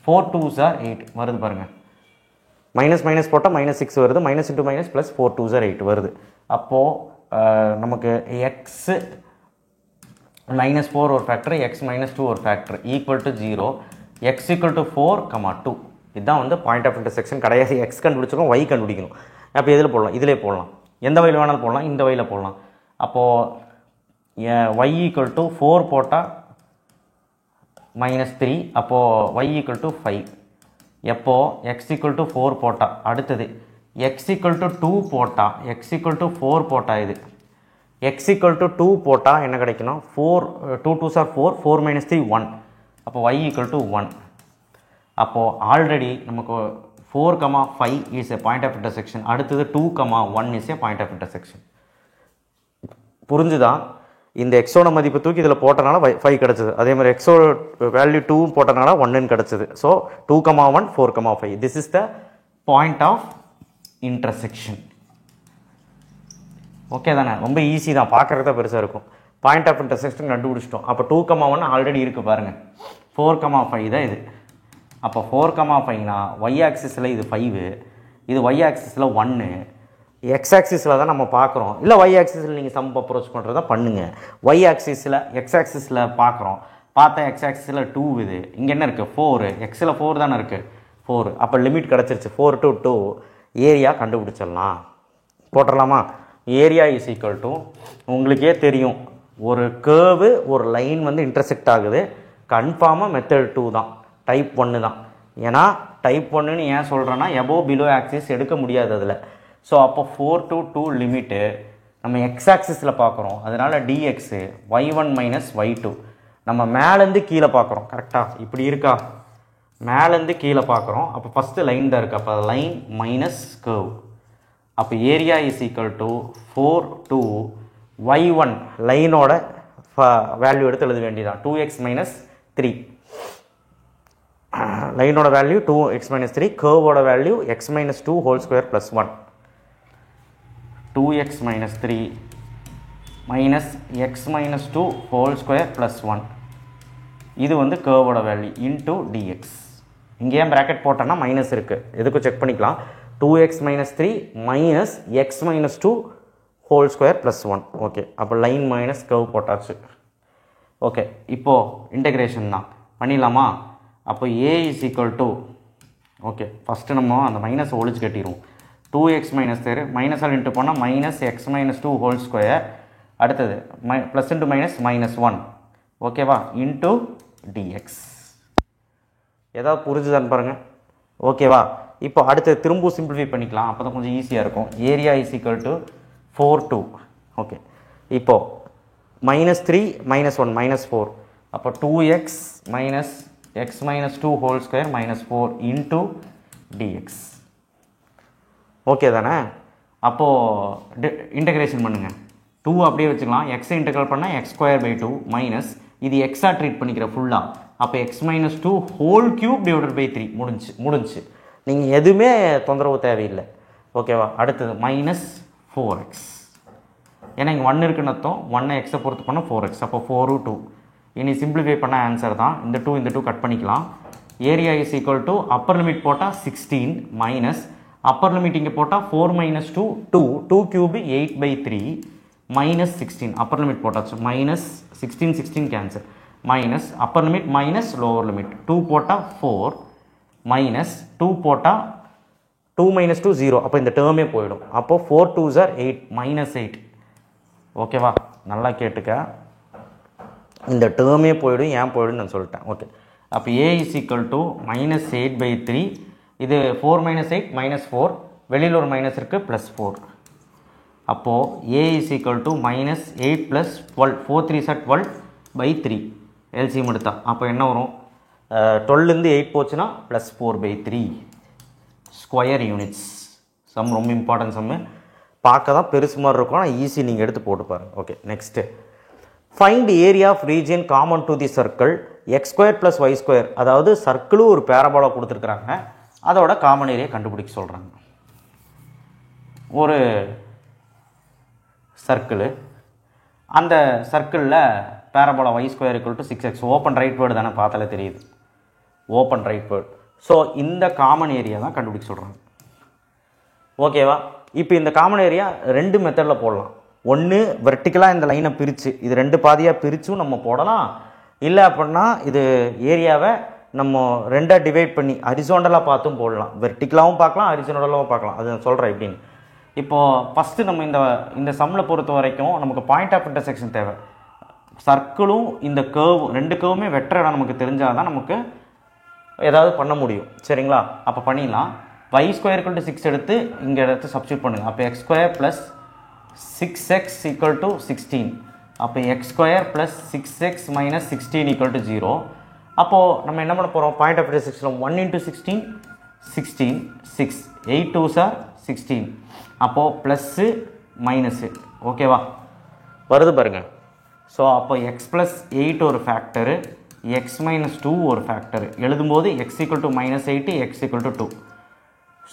4 2s are 8 வருது பாருங்கள். மைனஸ் மைனஸ் போட்டால் மைனஸ் 6 வருது. Minus into minus plus 4 2s are 8 வருது. அப்போது நமக்கு x மைனஸ் 4 ஒரு ஃபேக்டர், x மைனஸ் 2 ஒரு factor equal to 0. x equal to 4, 2. இதுதான் வந்து பாயிண்ட் ஆஃப் இன்டர்செக்ஷன். கடைசி எக்ஸ் கண்டுபிடிச்சிருக்கோம், ஒய் கண்டுபிடிக்கணும். அப்போ எதில் போடலாம்? இதிலே போடலாம். எந்த வழியில் வேணாலும் போடலாம், இந்த வழியில் போடலாம். அப்போது ஒய் ஈக்குவல் டு 4 போட்டால் மைனஸ் 3. அப்போது ஒய் ஈக்குவல் டு 5. எப்போது எக்ஸ் ஈக்குவல் டு 4 போட்டால் அடுத்தது எக்ஸ் ஈக்குவல் டு 2 போட்டால், எக்ஸ் ஈக்குவல் டு 4 போட்டால் இது எக்ஸ் ஈக்குவல் டு 2 போட்டால் என்ன கிடைக்கணும்? 4 2 2s are 4, 4 மைனஸ் 3 1. அப்போ ஒய் ஈக்குவல் டு 1. அப்போது ஆல்ரெடி நமக்கு 4, 5 is a point of intersection. அடுத்தது 2, 1 is a point of intersection. புரிஞ்சுதான்? இந்த எக்ஸோட மதிப்பு தூக்கி இதில் போட்டனால 5 கிடச்சிது. அதே மாதிரி எக்ஸோட வேல்யூ 2 போட்டனால 1 கிடச்சிது. So 2, 1 4, 5 this is the point of intersection. Okay தானே? ரொம்ப ஈஸி தான், பார்க்குறது தான் பெருசாக இருக்கும். பாயிண்ட் ஆஃப் இன்டர்செக்ஷன் கண்டுபிடிச்சிட்டோம். அப்போ 2, 1 ஆல்ரெடி இருக்குது பாருங்கள். 4, 5 தான் இது. அப்போ 4, 5னா ஒய் ஆக்சிஸில் இது 5, இது ஒய் ஆக்சிஸில் 1, எக்ஸ் ஆக்சிஸில் தான் நம்ம பார்க்குறோம். இல்லை ஒய் ஆக்சிஸில் நீங்கள் சம் அப்ரோச் பண்ணுறதா பண்ணுங்கள். ஒய் ஆக்சிஸில் எக்ஸ் ஆக்சிஸில் பார்க்குறோம். பார்த்தா எக்ஸ் ஆக்சிஸில் 2 இது. இங்கே என்ன இருக்குது? 4. எக்ஸில் 4 தானே இருக்குது, 4. அப்போ லிமிட் கிடச்சிருச்சு. 4 to 2 ஏரியா கண்டுபிடிச்சிடலாம். போட்டுடலாமா? ஏரியா இஸ் ஈக்குவல் டு, உங்களுக்கே தெரியும், ஒரு கேர்வு ஒரு லைன் வந்து இன்டர்செக்ட் ஆகுது. கன்ஃபார்மாக மெத்தட் 2 தான், டைப் 1 தான். ஏன்னா டைப் 1ன்னு ஏன் சொல்கிறேன்னா எபோவ் பிலோ ஆக்சிஸ் எடுக்க முடியாது அதில். ஸோ அப்போ 4 to 2 லிமிட்டு நம்ம எக்ஸ் ஆக்சிஸில் பார்க்குறோம். அதனால் டிஎக்ஸு y1 மைனஸ் y2. நம்ம மேலேருந்து கீழே பார்க்குறோம். கரெக்டாக இப்படி இருக்கா? மேலேருந்து கீழே பார்க்குறோம். அப்போ ஃபஸ்ட்டு லைன் தான் இருக்குது. அப்போ லைன் மைனஸ் கர்வ். அப்போ area is equal to 4 to y1 லைனோட வேல்யூ எடுத்து எழுத வேண்டியதான். 2x minus 3. லைனோட வேல்யூ 2x மைனஸ் 3. கர்வோட value x minus 2 whole square plus 1. 2x minus 3 minus x minus 2 whole square plus 1. இது வந்து கர்வோட வேல்யூ இன்டூ டிஎக்ஸ். இங்கே ஏன் ப்ராக்கெட் போட்டோன்னா மைனஸ் இருக்குது, எதுக்கும் செக் பண்ணிக்கலாம். 2x minus 3 minus x minus 2 whole square plus 1. Okay, அப்போ லைன் மைனஸ் கர்வ் போட்டாச்சு. ஓகே, இப்போது இன்டெகிரேஷன் தான் பண்ணிடலாமா? அப்போ A is equal to, okay first நம்ம அந்த மைனஸை ஒழிச்சு கட்டிடுவோம். 2x மைனஸ் 3 மைனஸால் இன்ட்டு போனால் minus x minus 2 whole square, அடுத்தது ப்ளஸ் இன்ட்டு மைனஸ் மைனஸ் 1. ஓகேவா? Into dx. ஏதாவது புரிஞ்சுதான்னு பாருங்கள். ஓகேவா? இப்போ அடுத்து திரும்ப சிம்பிளிஃபை பண்ணிக்கலாம், அப்போ தான் கொஞ்சம் ஈஸியாக இருக்கும். Area is equal to 4 2. Okay, இப்போது மைனஸ் 3 மைனஸ் 1 மைனஸ் 4, அப்போ 2x minus x minus 2 whole square minus 4 into dx. Okay தானே? அப்போது இன்டெகிரேஷன் பண்ணுங்கள். 2 அப்படியே வச்சுக்கலாம். எக்ஸை இன்டெகிரேட் பண்ணால் எக்ஸ் ஸ்கொயர் பை 2 மைனஸ் இது எக்ஸாக ட்ரீட் பண்ணிக்கிற ஃபுல்லாக, அப்போ x minus 2 whole cube divided by 3 முடிஞ்சு. நீங்கள் எதுவுமே தொந்தரவு தேவையில்லை. ஓகேவா? அடுத்தது மைனஸ் 4x. ஏன்னா இங்கே 1 இருக்குன்னு அர்த்தம். 1 எக்ஸை பொறுத்து பண்ணால் 4x, அப்போ 4 2. இனி சிம்பிளிஃபை பண்ண ஆன்சர் தான். இந்த 2 கட் பண்ணிக்கலாம். Area is equal to upper limit போட்டால் 16 மைனஸ் அப்பர் லிமிட் இங்கே போட்டால் 4 minus 2 2 cube 8 by 3 minus 16. Upper limit போட்டாச்சு minus 16 cancel minus upper limit minus lower limit 2 போட்டால் 4 மைனஸ் 2 போட்டால் 2 மைனஸ் 2 0. அப்போ இந்த டேர்மே போயிடும். அப்போது 4 2s are 8 மைனஸ் 8. ஓகேவா? நல்லா கேட்டுக்க, இந்த டேர்மே போயிடும். ஏன் போயிடும் நான் சொல்லிட்டேன். ஓகே, அப்போ A is equal to minus 8 by 3. இது 4 மைனஸ் 8 மைனஸ் 4, வெளியில் ஒரு மைனஸ் இருக்குது ப்ளஸ் 4. அப்போது A is equal to minus 8 plus 12, 4 3s are 12 by 3 LCM எடுத்தா. அப்போ என்ன வரும்? 12லேருந்து 8 போச்சுன்னா plus 4 by 3 square units. Sum ரொம்ப இம்பார்ட்டன்ட் சம்மு, பார்க்க தான் பெருசு மாதிரி இருக்கும், ஆனால் ஈஸி நீங்கள் எடுத்து போட்டு பாருங்கள். Okay, next find area of region common to the circle x square plus y square. அதாவது சர்க்கிளும் ஒரு பேரபோலா கொடுத்துருக்குறாங்க, அதோட காமன் ஏரியா கண்டுபிடிக்க சொல்கிறாங்க. ஒரு சர்க்கிள், அந்த சர்க்கிளில் parabola y square equal to 6x. Open rightward தானே, பார்த்தாலே தெரியுது, ஓப்பன் ரைட் வேர்டு. ஸோ இந்த காமன் ஏரியா தான் கண்டுபிடிக்க சொல்கிறாங்க. ஓகேவா? இப்போ இந்த காமன் ஏரியா 2 மெத்தடில் போடலாம். ஒன்று வெர்டிக்கலாக இந்த லைனை பிரித்து, இது 2 பாதியாக பிரித்தும் நம்ம போடலாம். இல்லை அப்படின்னா இது ஏரியாவை நம்ம 2ஆக டிவைட் பண்ணி ஹரிசாண்டலாக பார்த்தும் போடலாம். வெர்டிக்கலாகவும் பார்க்கலாம், ஹரிசாண்டலாகவும் பார்க்கலாம். அது நான் சொல்கிறேன் எப்படின்னு. இப்போது ஃபஸ்ட்டு நம்ம இந்த சம்மில் பொறுத்த வரைக்கும் நமக்கு பாயிண்ட் ஆஃப் இன்டர்செக்ஷன் தேவை. சர்க்கிளும் இந்த கேர்வ் 2 கேர்வுமே வெட்டுற இடம் நமக்கு தெரிஞ்சால் தான் நமக்கு ஏதாவது பண்ண முடியும். சரிங்களா? அப்போ பண்ணிடலாம். y ஸ்கொயர் ஈக்குவல் டு 6 எடுத்து இங்கே எடுத்து சப்ஸ்டியூட் பண்ணுங்கள். அப்போ x square plus 6x equal to 16. அப்போ x square plus 6x minus 16 equal to 0. அப்போது நம்ம என்ன பண்ண போகிறோம்? Point of intersection 1 into 16 16 6 8 2s are 16. அப்போது ப்ளஸ்ஸு மைனஸு. ஓகேவா? வருது பாருங்கள். ஸோ அப்போ எக்ஸ் ப்ளஸ் 8 ஒரு ஃபேக்டரு, எக்ஸ் மைனஸ் 2 ஒரு ஃபேக்டரு. எழுதும்போது x equal to minus 8 x equal to 2.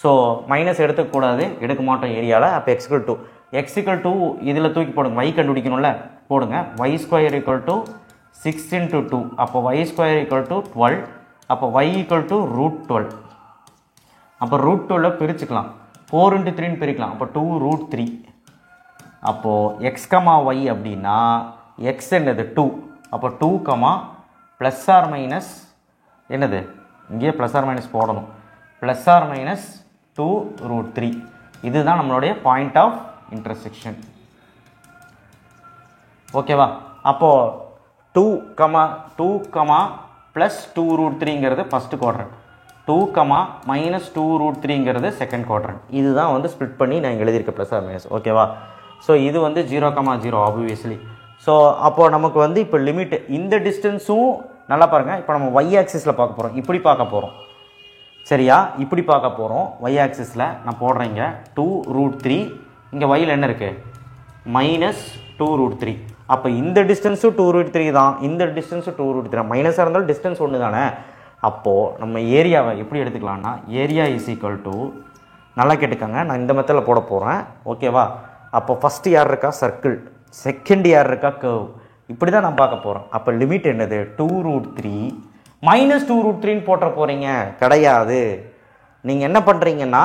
So minus எடுத்துக்கூடாது, எடுக்க மாட்டோம் ஏரியாவில். அப்போ x equal to x equal to இதில் தூக்கி போடுங்க, y கண்டுபிடிக்கணும்ல, போடுங்க. y square equal to 6 into 2. அப்போ y ஸ்கொயர் ஈக்குவல் டு 12. அப்போ y ஈக்குவல் டு √12. அப்போ √12 பிரிச்சுக்கலாம். 4 இன்ட்டு 3ன்னு பிரிக்கலாம். அப்போ 2√3. அப்போது எக்ஸ் கமா ஒய் அப்படின்னா எக்ஸ் என்னது 2. அப்போ 2 கமா ப்ளஸ் ஆர் மைனஸ் என்னது, இங்கேயே ப்ளஸ் ஆர் மைனஸ் போடணும், ப்ளஸ் ஆர் மைனஸ் 2√3. இதுதான் நம்மளுடைய பாயிண்ட் ஆஃப் இன்டர்செக்ஷன். ஓகேவா? அப்போது 2 கமா ப்ளஸ் 2√3ங்கிறது ஃபஸ்ட்டு குவாட்ரண்ட், 2 கமா மைனஸ் 2√3ங்கிறது செகண்ட் குவாட்ரண்ட். இதுதான் வந்து ஸ்ப்ளிட் பண்ணி நான் எழுதியிருக்கேன் ப்ளஸ் ஆர் மைனஸ். ஓகேவா? ஸோ இது வந்து 0,0 ஆப்வியஸ்லி. ஸோ அப்போது நமக்கு வந்து இப்போ லிமிட் இந்த டிஸ்டன்ஸும் நல்லா பாருங்கள். இப்போ நம்ம ஒய் ஆக்சிஸில் பார்க்க போகிறோம், இப்படி பார்க்க போகிறோம். சரியா? இப்படி பார்க்க போகிறோம். ஒய் ஆக்சிஸில் நான் போடுறேங்க 2√3. இங்கே ஒயில் என்ன இருக்குது? மைனஸ் 2√3. அப்போ இந்த டிஸ்டன்ஸும் 2√3 தான், இந்த டிஸ்டன்ஸும் 2√3. மைனஸாக இருந்தாலும் டிஸ்டன்ஸ் ஒன்று தானே. அப்போது நம்ம ஏரியாவை எப்படி எடுத்துக்கலாம்னா, ஏரியா இஸ் ஈக்குவல் டு, நல்லா கேட்டுக்கோங்க, நான் இந்த மெத்தடில் போட போகிறேன். ஓகேவா? அப்போ ஃபஸ்ட்டு யார் இருக்கா? சர்க்கிள். செகண்ட் யார் இருக்கா? கர்வ். இப்படி தான் நான் பார்க்க போகிறோம். அப்போ லிமிட் என்னது? 2√3 மைனஸ் 2√3ன்னு போட்டுற போகிறீங்க கிடையாது. நீங்கள் என்ன பண்ணுறீங்கன்னா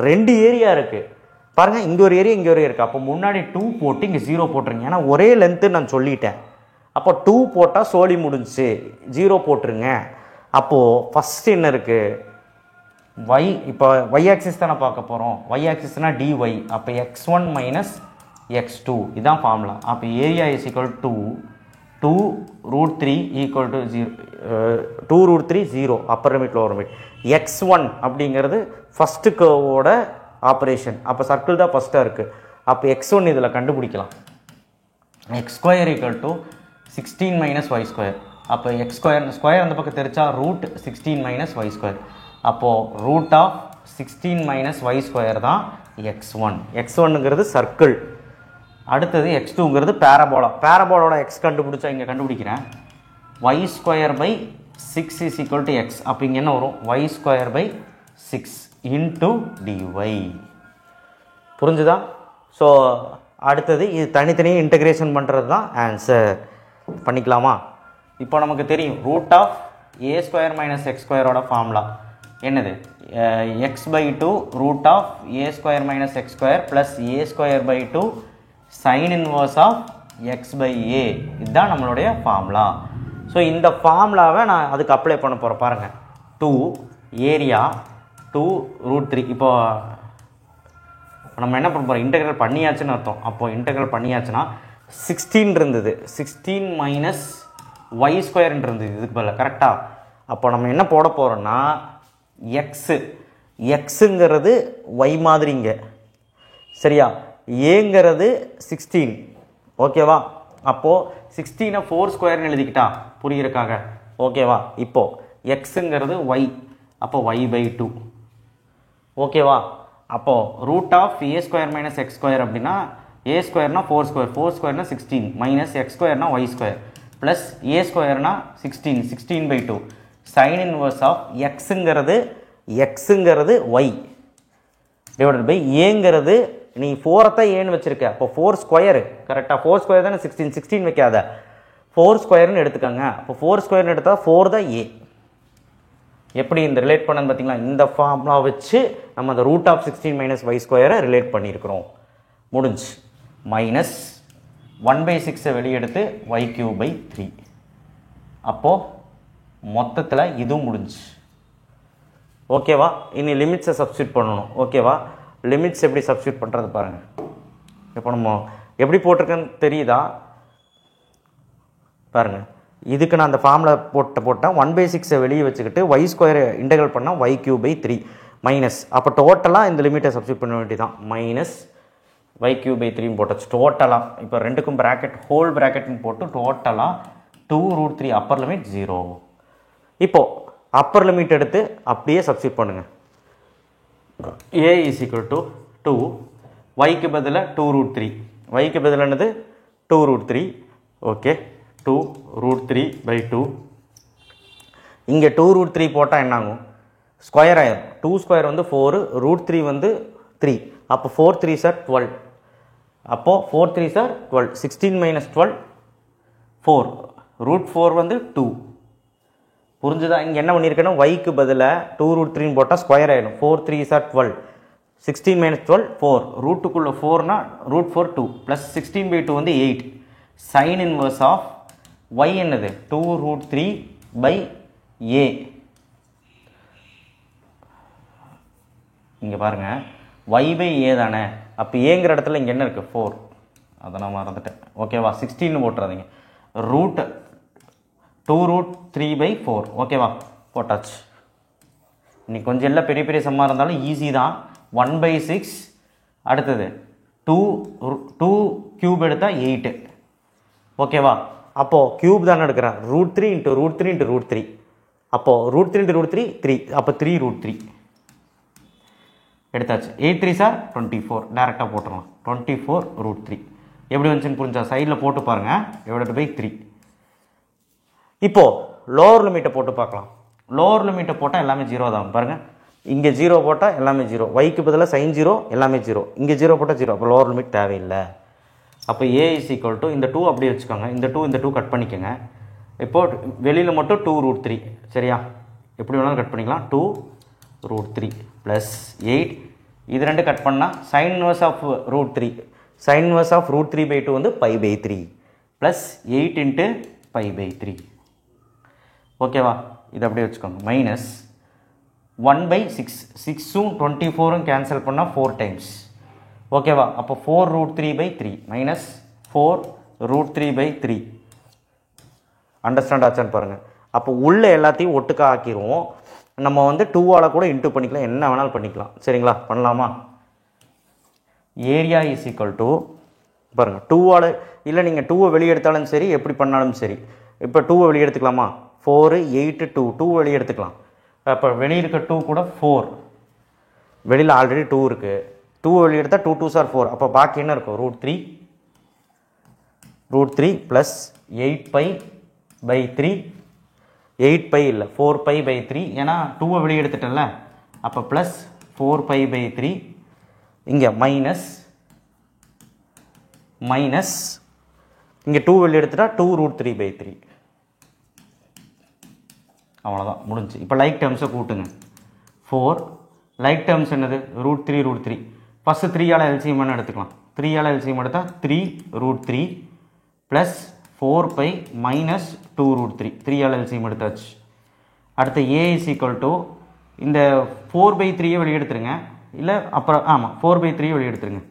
2 ஏரியா இருக்குது பாருங்கள், இங்கே ஒரு ஏரியா இங்கே ஒரு இருக்குது. அப்போ முன்னாடி 2 போட்டு இங்கே 0 போட்டுருங்க. ஏன்னா ஒரே லென்த்து நான் சொல்லிட்டேன். அப்போ 2 போட்டால் சோலி முடிஞ்சிச்சு, 0 போட்டுருங்க. அப்போது ஃபஸ்ட்டு என்ன இருக்குது? y, இப்போ y ஆக்சிஸ் தானே பார்க்க போகிறோம். y ஆக்சிஸ்னால் dy. அப்போ x1 மைனஸ் x2 இதான் ஃபார்முலா. அப்போ area is equal to 2√3 equal to 0, 2√3 0 upper limit lower limit. x1 அப்படிங்கிறது ஃபஸ்ட்டு கர்வோட ஆப்ரேஷன். அப்போ சர்க்கிள் தான் ஃபஸ்ட்டாக இருக்குது. அப்போ x1 இதில் கண்டுபிடிக்கலாம். x2 equal to 16 minus y2. அப்போ x2 அந்த பக்கம் தெரிச்சா ரூட் 16 மைனஸ் y2. அப்போது ரூட் ஆஃப் 16 மைனஸ் y2 தான் x1. x1ங்கிறது சர்க்கிள். அடுத்தது x2ங்கிறது பேரபோலா. பேரபோலோட x கண்டுபிடிச்சா இங்கே கண்டுபிடிக்கிறேன். y2/6 is equal to x. அப்போ இங்கே என்ன வரும்? y2/6 into dy. புரிஞ்சுதா? ஸோ அடுத்தது இது தனித்தனியாக இன்டகிரேஷன் பண்ணுறது தான் ஆன்சர். பண்ணிக்கலாமா? இப்போ நமக்கு தெரியும் ரூட் ஆஃப் a² மைனஸ் x²ஓட ஃபார்முலா என்னது? x/2 root of a² minus x² plus a²/2 sine inverse of x/a. இதுதான் நம்மளுடைய ஃபார்முலா. ஸோ இந்த ஃபார்முலாவை நான் அதுக்கு அப்ளை பண்ண போகிறேன். பாருங்கள், 2 ஏரியா 2√3. இப்போ நம்ம என்ன பண்ண போகிறோம்? இன்டெக்ரல் பண்ணியாச்சுன்னு அர்த்தம். அப்போது இன்டெக்ரல் பண்ணியாச்சுன்னா 16 இருந்தது, 16 மைனஸ் y² இருந்தது இதுக்கு பதில். கரெக்டாக? அப்போ நம்ம என்ன போட போகிறோன்னா எக்ஸுங்கிறது y மாதிரிங்க, சரியா? ஏங்கிறது 16, ஓகேவா? அப்போது 16 4² எழுதிக்கிட்டா புரியுறக்காக, ஓகேவா? இப்போது எக்ஸுங்கிறது y, அப்போ y/2, ஓகேவா? அப்போது root of a² minus x² அப்படின்னா a²னா 4², 4²னா 16 மைனஸ் x²னா y² ப்ளஸ் a²னா 16, 16/2 சைன் இன்வர்ஸ் ஆஃப் எக்ஸுங்கிறது y டிவைடட் பை ஏங்கிறது, நீ 4 ஏன்னு வச்சுருக்க, அப்போ 4², கரெக்டாக? 4² தானே 16, 16 வைக்காத, 4²ன்னு எடுத்துக்கோங்க. அப்போ 4²ன்னு எடுத்தால் 4 தான் a. எப்படி இந்த ரிலேட் பண்ணது பார்த்தீங்களா? இந்த ஃபார்முலா வச்சு நம்ம அந்த root of 16 minus y² relate பண்ணியிருக்கிறோம். முடிஞ்சு. Minus 1/6 வெளியெடுத்து y3/3. அப்போது மொத்தத்தில் இதுவும் முடிஞ்சு, ஓகேவா? இனி லிமிட்ஸை சப்ஸ்டியூட் பண்ணணும், ஓகேவா? லிமிட்ஸ் எப்படி சப்ஸ்டியூட் பண்ணுறது பாருங்கள். இப்போ நம்ம எப்படி போட்டிருக்கேன்னு தெரியுதா? பாருங்கள், இதுக்கு நான் அந்த ஃபார்முலா போட்டேன். 1/6 வெளியே வச்சுக்கிட்டு y² இன்டெக்ரல் பண்ணால் y3/3 மைனஸ், அப்போ டோட்டலாக இந்த லிமிட்டை சப்ஸ்டியூட் பண்ண வேண்டியதான். மைனஸ் y3/3 போட்டாச்சு டோட்டலாக. இப்போ ரெண்டுக்கும் ப்ராக்கெட் ஹோல் ப்ராக்கெட்னு போட்டு டோட்டலாக 2√3 அப்பர் லிமிட் 0. இப்போது அப்பர் லிமிட் எடுத்து அப்படியே சப்ஸ்டியூட் பண்ணுங்கள். a இஸ் ஈக்குவல் டு 2, yக்கு பதிலாக 2√3, yக்கு பதில் என்னது? 2√3, ஓகே? 2√3/2. இங்கே 2√3 போட்டால் என்ன ஆகும்? ஸ்கொயர் ஆயிரும். 2² வந்து 4, √3 வந்து 3. அப்போ 4 3s are 12. அப்போது 4 3s are 12. 16 மைனஸ் 12 4. √4 வந்து 2. புரிஞ்சுதா? இங்கே என்ன பண்ணியிருக்கேன்னா yக்கு பதிலாக 2√3 போட்டால் ஸ்கொயர் ஆகிடும். 4 3s are 12. 16 மைனஸ் 12 4. ரூட்டுக்குள்ளே 4னா √4 2 ப்ளஸ் 16/2 வந்து 8. சைன் இன்வர்ஸ் ஆஃப் y என்னது? 2√3/a. இங்கே பாருங்கள், y/a தானே. அப்போ ஏங்கிற இடத்துல இங்கே என்ன இருக்குது? 4. அதை நான் மறந்துட்டேன், ஓகேவா? 16 போட்டுறாதீங்க. ரூட் 2√3/4, ஓகேவா? போட்டாச்சு. இன்னைக்கு கொஞ்சம் எல்லாம் பெரிய பெரிய சம்மா இருந்தாலும் ஈஸி தான். 1/6, அடுத்தது 2³ எடுத்தால் 8, ஓகேவா? அப்போது க்யூப் தானே எடுக்கிறேன். √3 × √3 × √3. அப்போது √3 × √3 3, அப்போ 3√3 எடுத்தாச்சு. 8 3s are 24. டேரெக்டாக போட்டுடலாம். 24√3 எப்படி வந்துச்சுன்னு புரிஞ்சா சைடில் போட்டு பாருங்கள். /3. இப்போது லோவர் லிமிட்டை போட்டு பார்க்கலாம். லோவர் லிமிட்டை போட்டால் எல்லாமே 0 தான். பாருங்கள், இங்கே 0 போட்டால் எல்லாமே 0. yக்கு பதிலாக sin 0 எல்லாமே 0. இங்கே 0 போட்டால் 0. அப்போ லோவர் லிமிட் தேவையில்லை. அப்போ a இஸ் ஈக்குவல் டு இந்த 2 அப்படியே வச்சுக்கோங்க, இந்த 2 கட் பண்ணிக்கோங்க. இப்போது வெளியில் மட்டும் 2√3 சரியா, எப்படி வேணாலும் கட் பண்ணிக்கலாம். 2√3 ப்ளஸ் 8 இது 2 கட் பண்ணால் sin inverse of √3, sin inverse of √3/2 வந்து π/3 ப்ளஸ் 8 இன்ட்டு π/3 ஓகேவா. இது அப்படியே வச்சுக்கோங்க. மைனஸ் 1/6, 6ம் 24ம் கேன்சல் பண்ணால் 4 டைம்ஸ் ஓகேவா. அப்போ 4√3/3 மைனஸ் 4√3/3 அண்டர்ஸ்டாண்ட் ஆச்சான்னு பாருங்கள். அப்போ உள்ள எல்லாத்தையும் ஒட்டுக்கா ஆக்கிடுவோம். நம்ம வந்து 2ஆல் கூட இன்ட்டு பண்ணிக்கலாம், என்ன வேணாலும் பண்ணிக்கலாம் சரிங்களா. பண்ணலாமா. ஏரியா இஸ் ஈக்குவல் டு பாருங்கள் 2ஆல் இல்லை நீங்கள் 2வை வெளியே எடுத்தாலும் சரி, எப்படி பண்ணாலும் சரி. இப்போ 2வை வெளியே எடுத்துக்கலாமா. 4, 8, 2 வெளியே எடுத்துக்கலாம். அப்போ வெளியே இருக்க 2 கூட 4, வெளியில் ஆல்ரெடி 2 இருக்குது. 2வை வெளியே எடுத்தால் 2 2s are 4. அப்போ பாக்கி என்ன இருக்கும். √3 ப்ளஸ் 8π/3, 8π இல்லை 4π/3, ஏன்னா 2வை வெளியே எடுத்துட்டேன்ல. அப்போ ப்ளஸ் 4π/3 இங்கே மைனஸ் இங்கே 2 வெளியே எடுத்துட்டா 2√3/3 அவ்வளோதான் முடிஞ்சு. இப்போ லைக் டேர்ம்ஸை கூட்டுங்க. 4 லைக் டேர்ம்ஸ் என்னது √3 ஃபஸ்ட்டு 3ஆல் எல்சிஎம் எடுத்துக்கலாம். 3ஆல் எல்சிஎம் எடுத்தால் 3√3 ப்ளஸ் 4π மைனஸ் 2√3, 3ஆல் எல்சிஎம் எடுத்தாச்சு. அடுத்து a இஸ் ஈக்குவல் டு இந்த 4/3 வெளியே எடுத்துருங்க, இல்லை அப்புறம் ஆமாம் 4/3 வெளியே எடுத்துருங்க.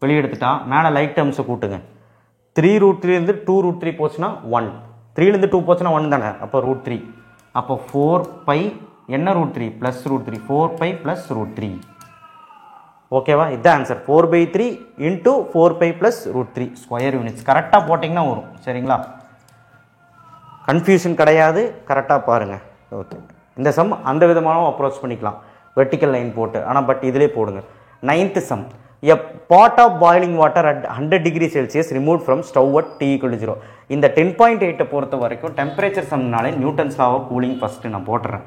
வெளியே எடுத்துட்டா மேலே லைக் டேர்ம்ஸை கூட்டுங்க. 3√3 2√3 போச்சுன்னா 1, 3 2 போச்சுன்னா 1 தானே. அப்போ √3, அப்போ 4π என்ன √3 ப்ளஸ் √3, 4π ப்ளஸ் √3 ஓகேவா. இதுதான் answer. 4/3 into 4π plus √3 square units. கரெக்டாக போட்டிங்கன்னா வரும் சரிங்களா. கன்ஃபியூஷன் கிடையாது, கரெக்டாக பாருங்கள். ஓகே, இந்த சம் அந்த விதமாகவும் அப்ரோச் பண்ணிக்கலாம், வெர்டிக்கல் லைன் போட்டு. ஆனால் பட் இதிலே போடுங்க. 9th sum. A pot of boiling water at 100 degrees Celsius removed from stove at t equal to 0. இந்த 10.8 பொறுத்த வரைக்கும் டெம்பரேச்சர் சம்னாலே Newton's law of cooling first நான் போட்டுறேன்.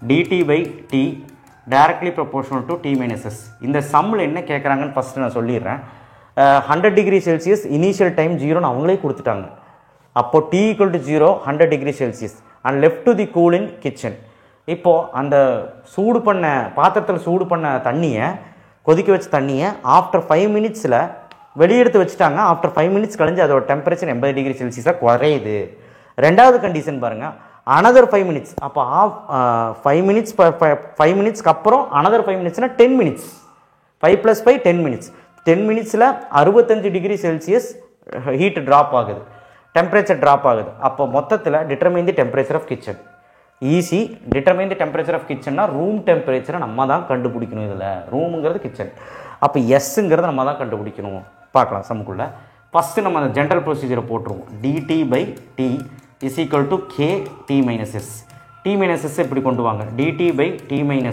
dt/t directly proportional to t minus s. இந்த சம்மில் என்ன கேட்குறாங்கன்னு ஃபஸ்ட்டு நான் சொல்லிடுறேன். 100 degree Celsius இனிஷியல் டைம் 0ன்னு அவங்களே கொடுத்துட்டாங்க. அப்போ t equal to 0 100 degree Celsius and left to the cool in kitchen. இப்போது அந்த சூடு பண்ண பாத்திரத்தில் சூடு பண்ண தண்ணியை, கொதிக்க வச்ச தண்ணியை ஆஃப்டர் 5 மினிட்ஸில் வெளியெடுத்து வச்சுட்டாங்க. ஆஃப்டர் 5 மினிட்ஸ் கழிஞ்சு அதோட டெம்பரேச்சர் 80 டிகிரி செல்சியஸாக குறையுது. ரெண்டாவது கண்டிஷன் பாருங்கள், அனதர் 5 மினிட்ஸ். அப்போ 5 மினிட்ஸ்க்கு அப்புறம் அனதர் 5 மினிட்ஸ்னால் 10 மினிட்ஸ். 5 + 5 10 மினிட்ஸ். 10 மினிட்ஸில் 65 டிகிரி செல்சியஸ் ஹீட் ட்ராப் ஆகுது, டெம்பரேச்சர் ட்ராப் ஆகுது. அப்போ மொத்தத்தில் determine the temperature of kitchen. Easy. Determine the temperature of கிச்சன்னா ரூம் டெம்பரேச்சரை நம்ம தான் கண்டுபிடிக்கணும். இதில் ரூமுங்கிறது கிச்சன். அப்போ எஸ்ஸுங்கிறத நம்ம தான் கண்டுபிடிக்கணும். பார்க்கலாம் சம்முக்குள்ளே. ஃபஸ்ட்டு நம்ம அந்த ஜென்ரல் ப்ரொசீஜரை போட்டுருவோம். dt/t is equal to kt - s. t - s இப்படி கொண்டு வாங்க. dt/t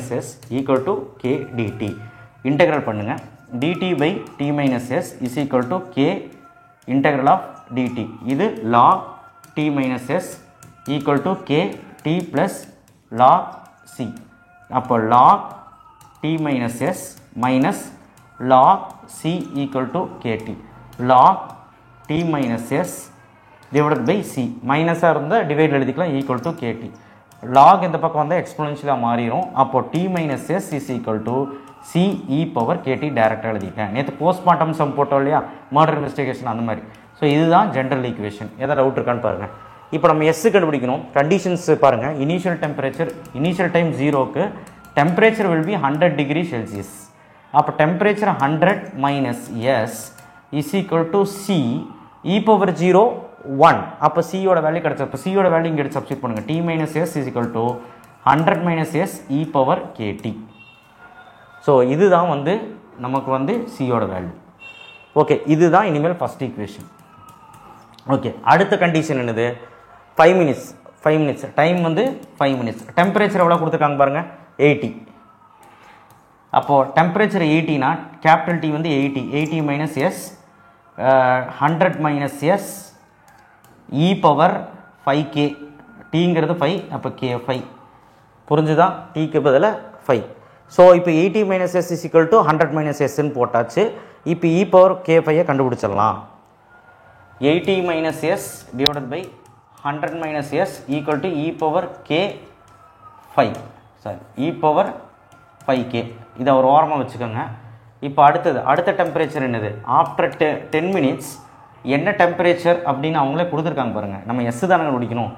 - s equal to k dt. Integral பண்ணுங்கள். dt/t - s is equal to k integral of dt. இது log t - s equal to k t plus log c. அப்போ log t minus s minus log c equal to kt. log t minus s divided by c. மைனஸாக இருந்தால் divide எழுதிக்கலாம், equal to kt. log இந்த பக்கம் வந்து எக்ஸ்போனென்ஷியலாக மாறிடும். அப்போ t minus s is equal to c e power kt டேரெக்டாக எழுதிட்டேன். நேற்று போஸ்ட்மார்ட்டம் சம் போட்டோம் இல்லையா, மர்டர் இன்வெஸ்டிகேஷன் அந்த மாதிரி. ஸோ இதுதான் ஜென்ரல் ஈக்குவேஷன். எதாவது டவுட் இருக்கான்னு பாருங்கள். இப்போ நம்ம எஸ் கண்டுபிடிக்கணும். கண்டிஷன்ஸ் பாருங்கள். இனிஷியல் டெம்பரேச்சர், இனிஷியல் டைம் 0க்கு temperature will be 100 degree Celsius. அப்போ temperature 100 minus s is equal to c e power 0 1. அப்போ சியோட வேல்யூ கிடச்சி. அப்போ சியோட வேல்யூ இங்கே எடுத்து சப்ஸ்டிட் பண்ணுங்கள். T minus s is equal to 100 minus s e power k t. So இதுதான் வந்து நமக்கு வந்து சியோட வேல்யூ. ஓகே, இதுதான் இனிமேல் ஃபஸ்ட் ஈக்குவேஷன். ஓகே, அடுத்த கண்டிஷன் என்னது? 5 மினிட்ஸ் டைம் வந்து 5 மினிட்ஸ். டெம்பரேச்சர் எவ்வளோ கொடுத்துருக்காங்க பாருங்கள், 80. அப்போது டெம்பரேச்சர் 80னா கேபிட்டல் டி வந்து 80 minus s 100 minus s e power 5k. டீங்கிறது 5, அப்போ கே 5. புரிஞ்சுதா? டீக்கு பதிலாக 5. ஸோ இப்போ 80 minus s is equal to 100 minus எஸ்ன்னு போட்டாச்சு. இப்போ இ பவர் கே 5 கண்டுபிடிச்சிடலாம். 80 minus s divided by 100 minus s equal to e power k 5 sorry e power 5k. இதை ஒரு ஓரமாக வச்சுக்கோங்க. இப்போ அடுத்த டெம்பரேச்சர் என்னது? ஆஃப்டர் 10 minutes என்ன டெம்பரேச்சர் அப்படின்னு அவங்களே கொடுத்துருக்காங்க பாருங்கள். நம்ம எஸ் தானே கண்டுபிடிக்கணும்.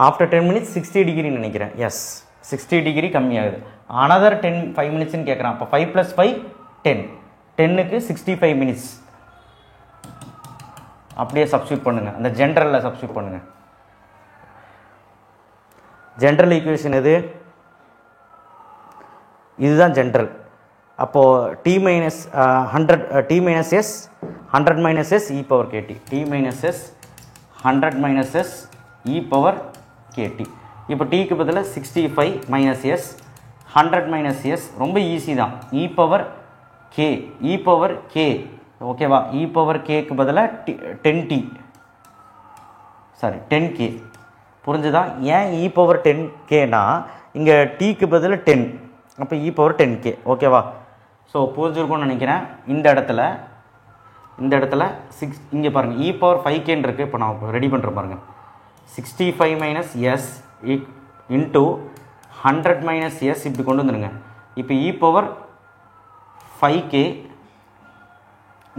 ஆஃப்டர் 10 minutes 60 டிகிரின்னு நினைக்கிறேன். எஸ் 60 டிகிரி கம்மியாகுது. அனதர் 5 minutesன்னு கேட்குறான். அப்போ 5 + 5 10, 10க்கு 65 minutes. அப்படியே சப்ஸ்டியூட் பண்ணுங்கள். அந்த ஜென்ரலில் சப்ஸ்டியூட் பண்ணுங்கள். ஜென்ரல் ஈக்குவேஷன் எது? இதுதான் ஜென்ரல். அப்போது t minus 100 t minus s 100 minus s e power kt, t minus s 100 minus s e power kt. இப்போ tக்கு பதிலாக 65 minus s 100 minus s ரொம்ப ஈஸி தான். e power k ஓகேவா? e power kக்கு பதிலாக 10t sorry 10k. புரிஞ்சுதா? ஏன் e power 10kனா இங்கே tக்கு பதிலாக 10, அப்போ e power 10k. ஓகேவா? ஸோ புரிஞ்சுருக்கும்னு நினைக்கிறேன். இந்த இடத்துல இங்கே பாருங்கள் e power 5kன்னு இருக்குது. இப்போ நான் ரெடி பண்ணுற பாருங்கள். 65 minus s into 100 minus s இப்படி கொண்டு வந்துடுங்க. இப்போ e power 5k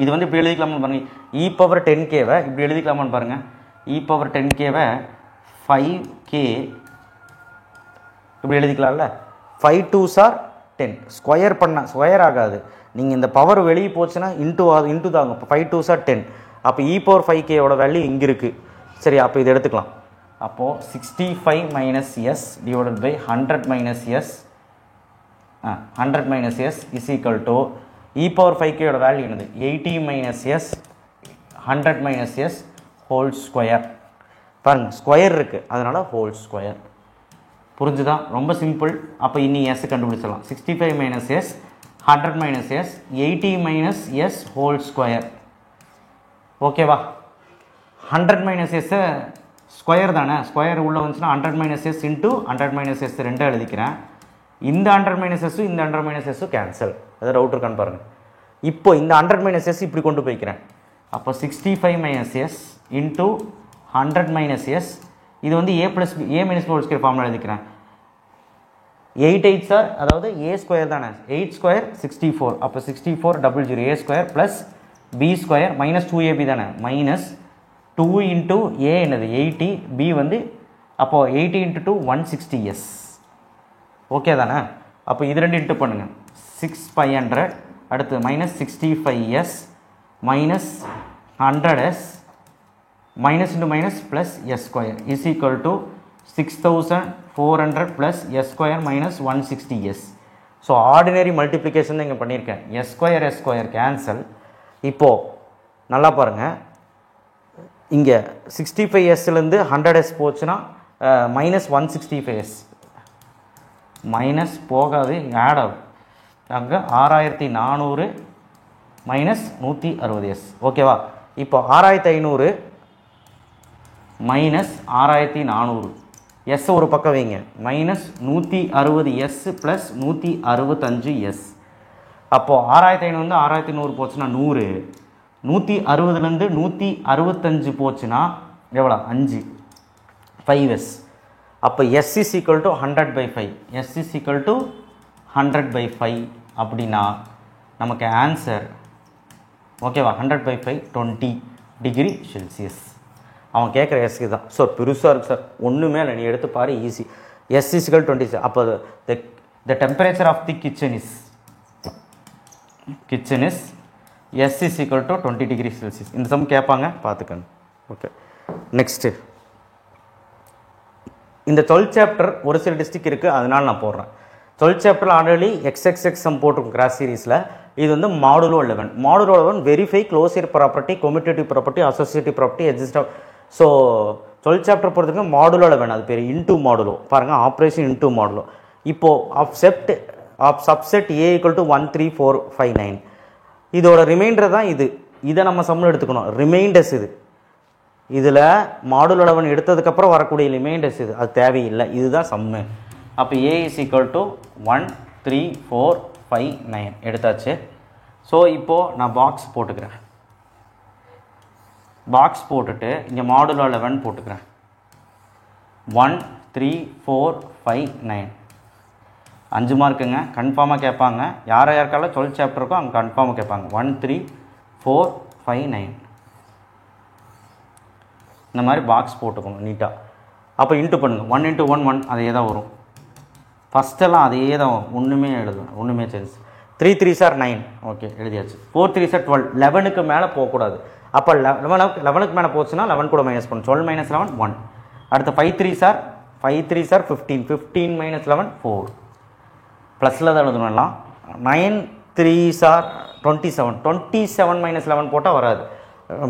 இது வந்து இப்படி எழுதிக்கலாமான்னு பாருங்கள். e power 10kவை இப்படி எழுதிக்கலாமான்னு பாருங்கள். e power 10kவை 5k இப்படி எழுதிக்கலாம்ல. 5 2s are 10. ஸ்கொயர் ஆகாது. நீங்கள் இந்த பவர் வெளியே போச்சுன்னா இன்ட்டு தாங்க. இப்போ 5 2s are 10. அப்போ e power 5kயோட வேல்யூ இங்கே இருக்குது. சரி, அப்போ இது எடுத்துக்கலாம். அப்போது 65 minus s divided by 100 minus s 100 minus s is equal to e power 5kயோட வேல்யூ என்னது? 80 minus s 100 minus s whole square. பாருங்கள், ஸ்கொயர் இருக்குது, அதனால் ஹோல் ஸ்கொயர். புரிஞ்சுதா? ரொம்ப சிம்பிள். அப்போ இன்னி எஸ் கண்டுபிடிச்சிடலாம். 65 minus s 100 minus s 80 minus s whole square. ஓகேவா? 100 minus s ஸ்கொயர் தானே, ஸ்கொயர் உள்ளே வந்துச்சுன்னா 100 minus s into 100 minus s ரெண்டாக எழுதிக்கிறேன். இந்த 100 minus s இந்த 100 minus s கேன்சல். அது டவுட் இருக்கான்னு பாருங்கள். இப்போ இந்த 100 minus s இப்படி கொண்டு போய்க்கிறேன். அப்போ 65 minus s into 100 minus s இது வந்து a minus b whole square formula எழுதிக்கிறேன். 8 8s are அதாவது a ஸ்கொயர் தானே, 8 ஸ்கொயர் 64. அப்போ 64 00 a square plus b square minus 2ab தானே, மைனஸ் 2 இன்ட்டு a என்னது 80, b வந்து அப்போது 80 இன்ட்டு 2 160s. ஓகே தானே? அப்போ இது ரெண்டு இன்ட்டு பண்ணுங்கள். 6500 அடுத்து minus 65s minus 100s minus into minus plus s square is equal to 6400 plus s square minus 160s. So ordinary multiplication தான் இங்கே பண்ணியிருக்கேன். s square cancel. இப்போது நல்லா பாருங்கள், இங்கே 65sலேருந்து 100s போச்சுன்னா மைனஸ் 165s மைனஸ் போகாது, இங்கே ஆட் ஆகும். அங்கே 6400 மைனஸ் 160s. ஓகேவா? இப்போ 6500 மைனஸ் 6400 எஸ் ஒரு பக்கம் வைங்க, மைனஸ் 160s ப்ளஸ் 165s. அப்போது 6500 6100 போச்சுன்னா 100, 160லேருந்து 165 போச்சுன்னா எவ்வளோ? 5s. அப்போ s is equal to 100/5, s is equal to 100/5 அப்படின்னா நமக்கு ஆன்சர் ஓகேவா? 100/5 20 டிகிரி செல்சியஸ். அவன் கேட்குற எஸ்க்கு தான். ஸோ பெருசாக இருக்குது சார், ஒன்றுமே இல்லை, நீ எடுத்து பாரு, easy. s is equal to 20. அப்போ the temperature of the kitchen is s is equal to 20 degree Celsius. இந்த சம் கேட்பாங்க, பார்த்துக்கணும். ஓகே, நெக்ஸ்ட்டு இந்த 12th சாப்டர் ஒரு சில டிஸ்ட்ரிக் இருக்குது, அதனால் நான் போடுறேன். 12th சாப்டரில் ஆல்ரெடி XXX சம் போட்டிருக்கும் கிராஸ் சீரீஸில். இது வந்து modulo 11. Modulo 11 verify closure property, commutative property, associative property, exist. So 12th chapter பொறுத்தவரைக்கும் மாடுலோ 11, அது பேர் இன்டூ மாடுலோ. பாருங்கள், ஆப்ரேஷன் இன்டூ மாடுலோ. இப்போது சப்செட் A = 1 3 4 5 9. இதோட ரிமைண்டர் தான் இது. இதை நம்ம சம்மில் எடுத்துக்கணும். ரிமைண்டர்ஸ் இதில் மாடுலோ 11 எடுத்ததுக்கப்புறம் வரக்கூடிய ரிமைண்டர்ஸ் அது தேவையில்லை. இதுதான் சம்மு. அப்போ A is equal to 1 3 4 5 9 எடுத்தாச்சு. ஸோ இப்போது நான் பாக்ஸ் போட்டுக்கிறேன். பாக்ஸ் போட்டுட்டு இங்கே மாடுலோ 11 போட்டுக்கிறேன். 1 3 4 5 9 5 மார்க்குங்க. கன்ஃபார்மாக கேட்பாங்க. யார் யாருக்காலும் 12 சாப்டர் இருக்கோ அங்கே கன்ஃபார்மாக கேட்பாங்க. 1 3 4 5 9 இந்த மாதிரி பாக்ஸ் போட்டுக்கணும் நீட்டாக. அப்போ இன்ட்டு பண்ணுங்கள். 1 × 1 1 அதே தான் வரும். ஃபஸ்ட்டெல்லாம் அதே தான் வரும். ஒன்றுமே எழுதணும், ஒன்றுமே சேஞ்ச். 3 3 சார் 9 ஓகே எழுதியாச்சு. 4 3 சார் 12 11க்கு மேலே போகக்கூடாது. அப்போ 11க்கு மேலே போச்சுன்னா 11 கூட மைனஸ் பண்ணு. 12 - 11 1. அடுத்து 5 3 சார் 15 15 - 11 4 ப்ளஸில் தான் எழுதணும்லாம். 9 3 சார் 27 27 - 11 போட்டால் வராது,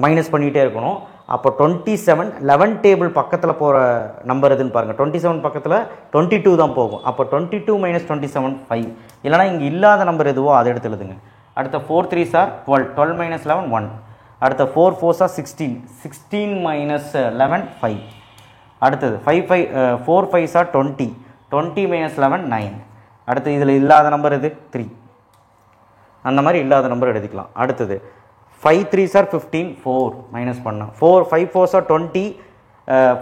மைனஸ் பண்ணிகிட்டே இருக்கணும். அப்போ 27 11 டேபிள் பக்கத்தில் போகிற நம்பர் எதுன்னு பாருங்கள். 27 பக்கத்தில் 22 தான் போகும். அப்போ 22 - 27 5. இல்லைனா இங்கே இல்லாத நம்பர் எதுவோ அதை எடுத்து எழுதுங்க. அடுத்த 4 3 சார் 12 12 - 11 1. அடுத்த 4 4 சார் 16 16 - 11 5. அடுத்தது 4 5 சார் 20 20 - 11 9. அடுத்து இதில் இல்லாத நம்பர் எது 3. அந்த மாதிரி இல்லாத நம்பர் எழுதிக்கலாம். அடுத்தது 5 3 சார் 15 4 மைனஸ் பண்ணால் 4 5 4 சார் 20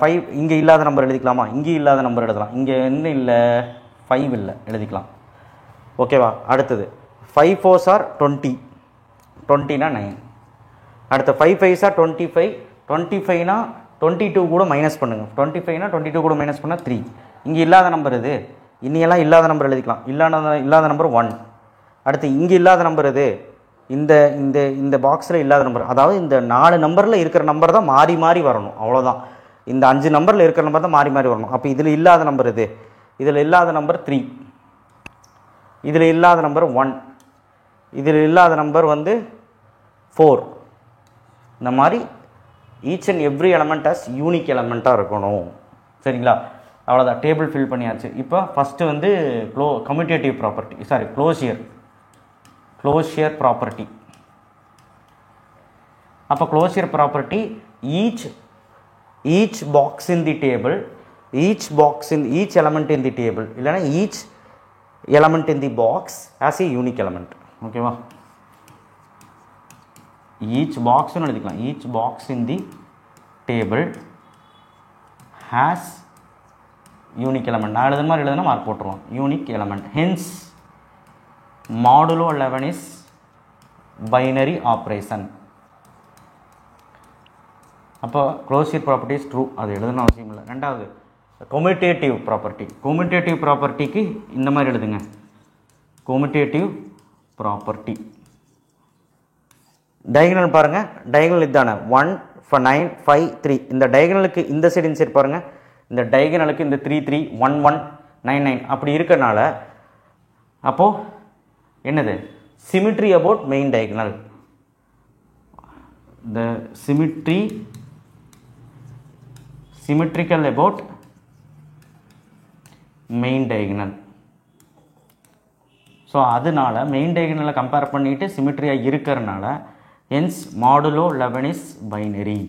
5. இங்கே இல்லாத நம்பர் எழுதிக்கலாமா? இங்கே இல்லாத நம்பர் எழுதலாம். இங்கே என்ன இல்லை 5 இல்லை எழுதிக்கலாம். ஓகேவா? அடுத்தது 5 4 சார் 20 20னா 9. அடுத்த 5 5 சார் 25 25னா 22 கூட மைனஸ் பண்ணுங்கள். 25னா 22 கூட மைனஸ் பண்ணால் 3. இங்கே இல்லாத நம்பர் எது? இன்னையெல்லாம் இல்லாத நம்பர் எழுதிக்கலாம். இல்லாத நம்பர் 1. அடுத்து இங்கே இல்லாத நம்பர் எது? இந்த இந்த இந்த பாக்ஸில் இல்லாத நம்பர், அதாவது இந்த 4 நம்பரில் இருக்கிற நம்பர் தான் மாறி மாறி வரணும். அவ்வளோதான். இந்த 5 நம்பரில் இருக்கிற நம்பர் தான் மாறி மாறி வரணும். அப்போ இதில் இல்லாத நம்பர் எது? இதில் இல்லாத நம்பர் 3. இதில் இல்லாத நம்பர் 1. இதில் இல்லாத நம்பர் 4. இந்த மாதிரி each and every element has unique எலமெண்ட்டாக இருக்கணும். சரிங்களா? அவ்வளோதான். டேபிள் ஃபில் பண்ணியாச்சு. இப்போ first commutative property closure property. அப்போ closure property each box in the table each element in the table இல்லைனா each element in the box has a unique element. ஓகேவா? Each பாக்ஸ்னு எழுதிக்கலாம். Each box in the table has unique element. நான் எழுதுன மாதிரி எழுதுனா mark போட்டுருவோம். Unique element. Hence modulo 11 is binary operation. அப்போ க்ளோஷியர் ப்ராப்பர்ட்டி இஸ் ட்ரூ. அது எழுதணும் அவசியம் இல்லை. ரெண்டாவது கம்யூட்டேட்டிவ் ப்ராப்பர்ட்டிக்கு இந்த மாதிரி எழுதுங்க. கம்யூட்டேட்டிவ் ப்ராப்பர்ட்டி டயகனல் பாருங்கள். டயகனல் இதுதானே 1 9 5 3. இந்த டயகனலுக்கு இந்த சைடு இன்சைட் பாருங்கள். இந்த டயகனலுக்கு இந்த 3 3 1 1 9 9 அப்படி இருக்கனால அப்போது என்னது symmetry about main diagonal. the symmetrical about main diagonal. So அதனால மெயின் டயகனலை கம்பேர் பண்ணிவிட்டு சிமிட்ரியாக இருக்கிறனால hence modulo 11 is binary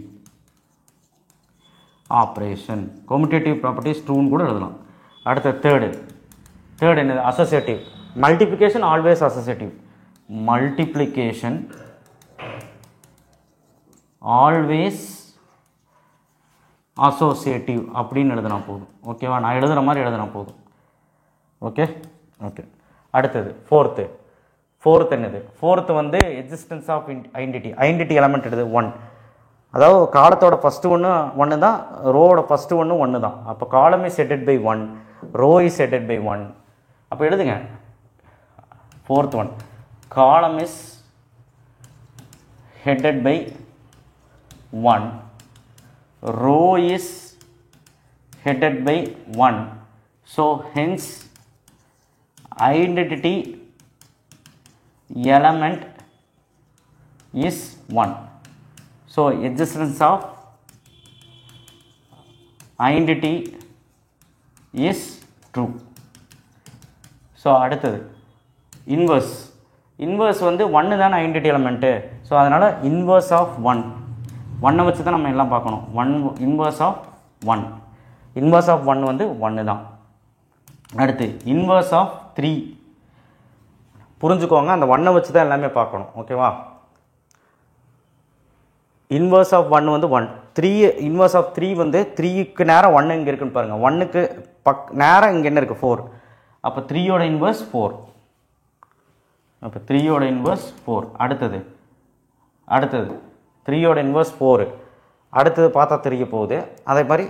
operation. Commutative properties ட்ரூன்னு கூட எழுதலாம். அடுத்த தேர்டு என்னது? Associative. Multiplication always associative. Multiplication always associative அப்படின்னு எழுதினா போதும். ஓகேவா? நான் எழுதுகிற மாதிரி எழுதினா போதும். ஓகே. அடுத்தது ஃபோர்த்து என்னது? Fourth existence of identity element எடுது 1. அதாவது காலத்தோட ஃபஸ்ட்டு ஒன்று தான், ரோவோட ஃபஸ்ட்டு ஒன்று தான். அப்போ column is headed by 1, row is headed by 1. அப்போ எழுதுங்க. Fourth one column is headed by 1, row is headed by 1. So hence identity element is 1. So existence of identity is true. So அடுத்தது inverse. Inverse 1 தானே identity element. So அதனால் inverse of 1 வச்சு தான் நம்ம எல்லாம் பார்க்கணும். இன்வர்ஸ் ஆஃப் 1 1 தான். அடுத்து இன்வர்ஸ் ஆஃப் 3 புரிஞ்சுக்கோங்க. அந்த 1 வச்சு தான் எல்லாமே பார்க்கணும். ஓகேவா? இன்வர்ஸ் ஆஃப் 1 வந்து 1. 3 இன்வர்ஸ் ஆஃப் 3 வந்து 3க்கு நேரம் 1 இங்கே இருக்குன்னு பாருங்கள். 1க்கு நேரம் இங்கே என்ன இருக்குது 4. அப்போ 3யோட இன்வர்ஸ் 4. அப்போ 3யோட இன்வர்ஸ் 4. அடுத்தது 3யோட இன்வர்ஸ் 4. அடுத்தது பார்த்தா தெரிய போகுது. அதே மாதிரி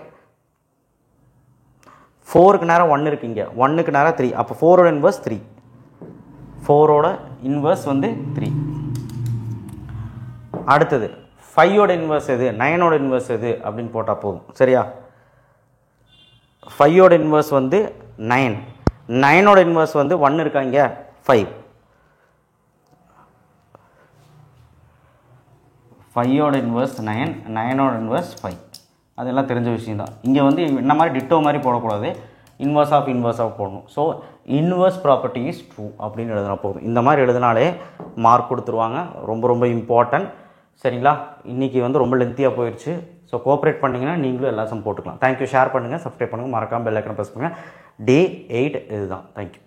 4க்கு நேரம் 1 இருக்குது இங்கே, 1க்கு நேரம் 3. அப்போ 4ஓட இன்வர்ஸ் 3. 4ஓட இன்வர்ஸ் வந்து 3. அடுத்தது 5ஓட இன்வர்ஸ் எது, 9ஓட இன்வர்ஸ் எது அப்படின்னு போட்டால் போதும். சரியா? 5ஓட இன்வர்ஸ் வந்து 9. 9ஓட இன்வர்ஸ் வந்து 1 இருக்காங்க 5. 5ஓட இன்வர்ஸ் 9, 9ஓட இன்வர்ஸ் 5. அதெல்லாம் தெரிஞ்ச விஷயம் தான். இங்கே வந்து இந்த மாதிரி டிட்டோ மாதிரி போடக்கூடாது, இன்வர்ஸ் ஆஃப் போடணும். So inverse property is true அப்படின்னு எழுதினா போதும். இந்த மாதிரி எழுதினாலே மார்க் கொடுத்துருவாங்க. ரொம்ப ரொம்ப இம்பார்ட்டன்ட். சரிங்களா? இன்றைக்கி வந்து ரொம்ப லென்த்தியாக போயிடுச்சு. ஸோ கோஆப்ரேட் பண்ணிங்கன்னா நீங்களும் எல்லா சம் போட்டுக்கலாம். தேங்க்யூ. ஷேர் பண்ணுங்கள், சப்ஸ்கிரைப் பண்ணுங்கள், மறக்காமல் பெல் ஐக்கனை ப்ரெஸ் பண்ணுங்கள். Day 8 இதுதான். தேங்க்யூ.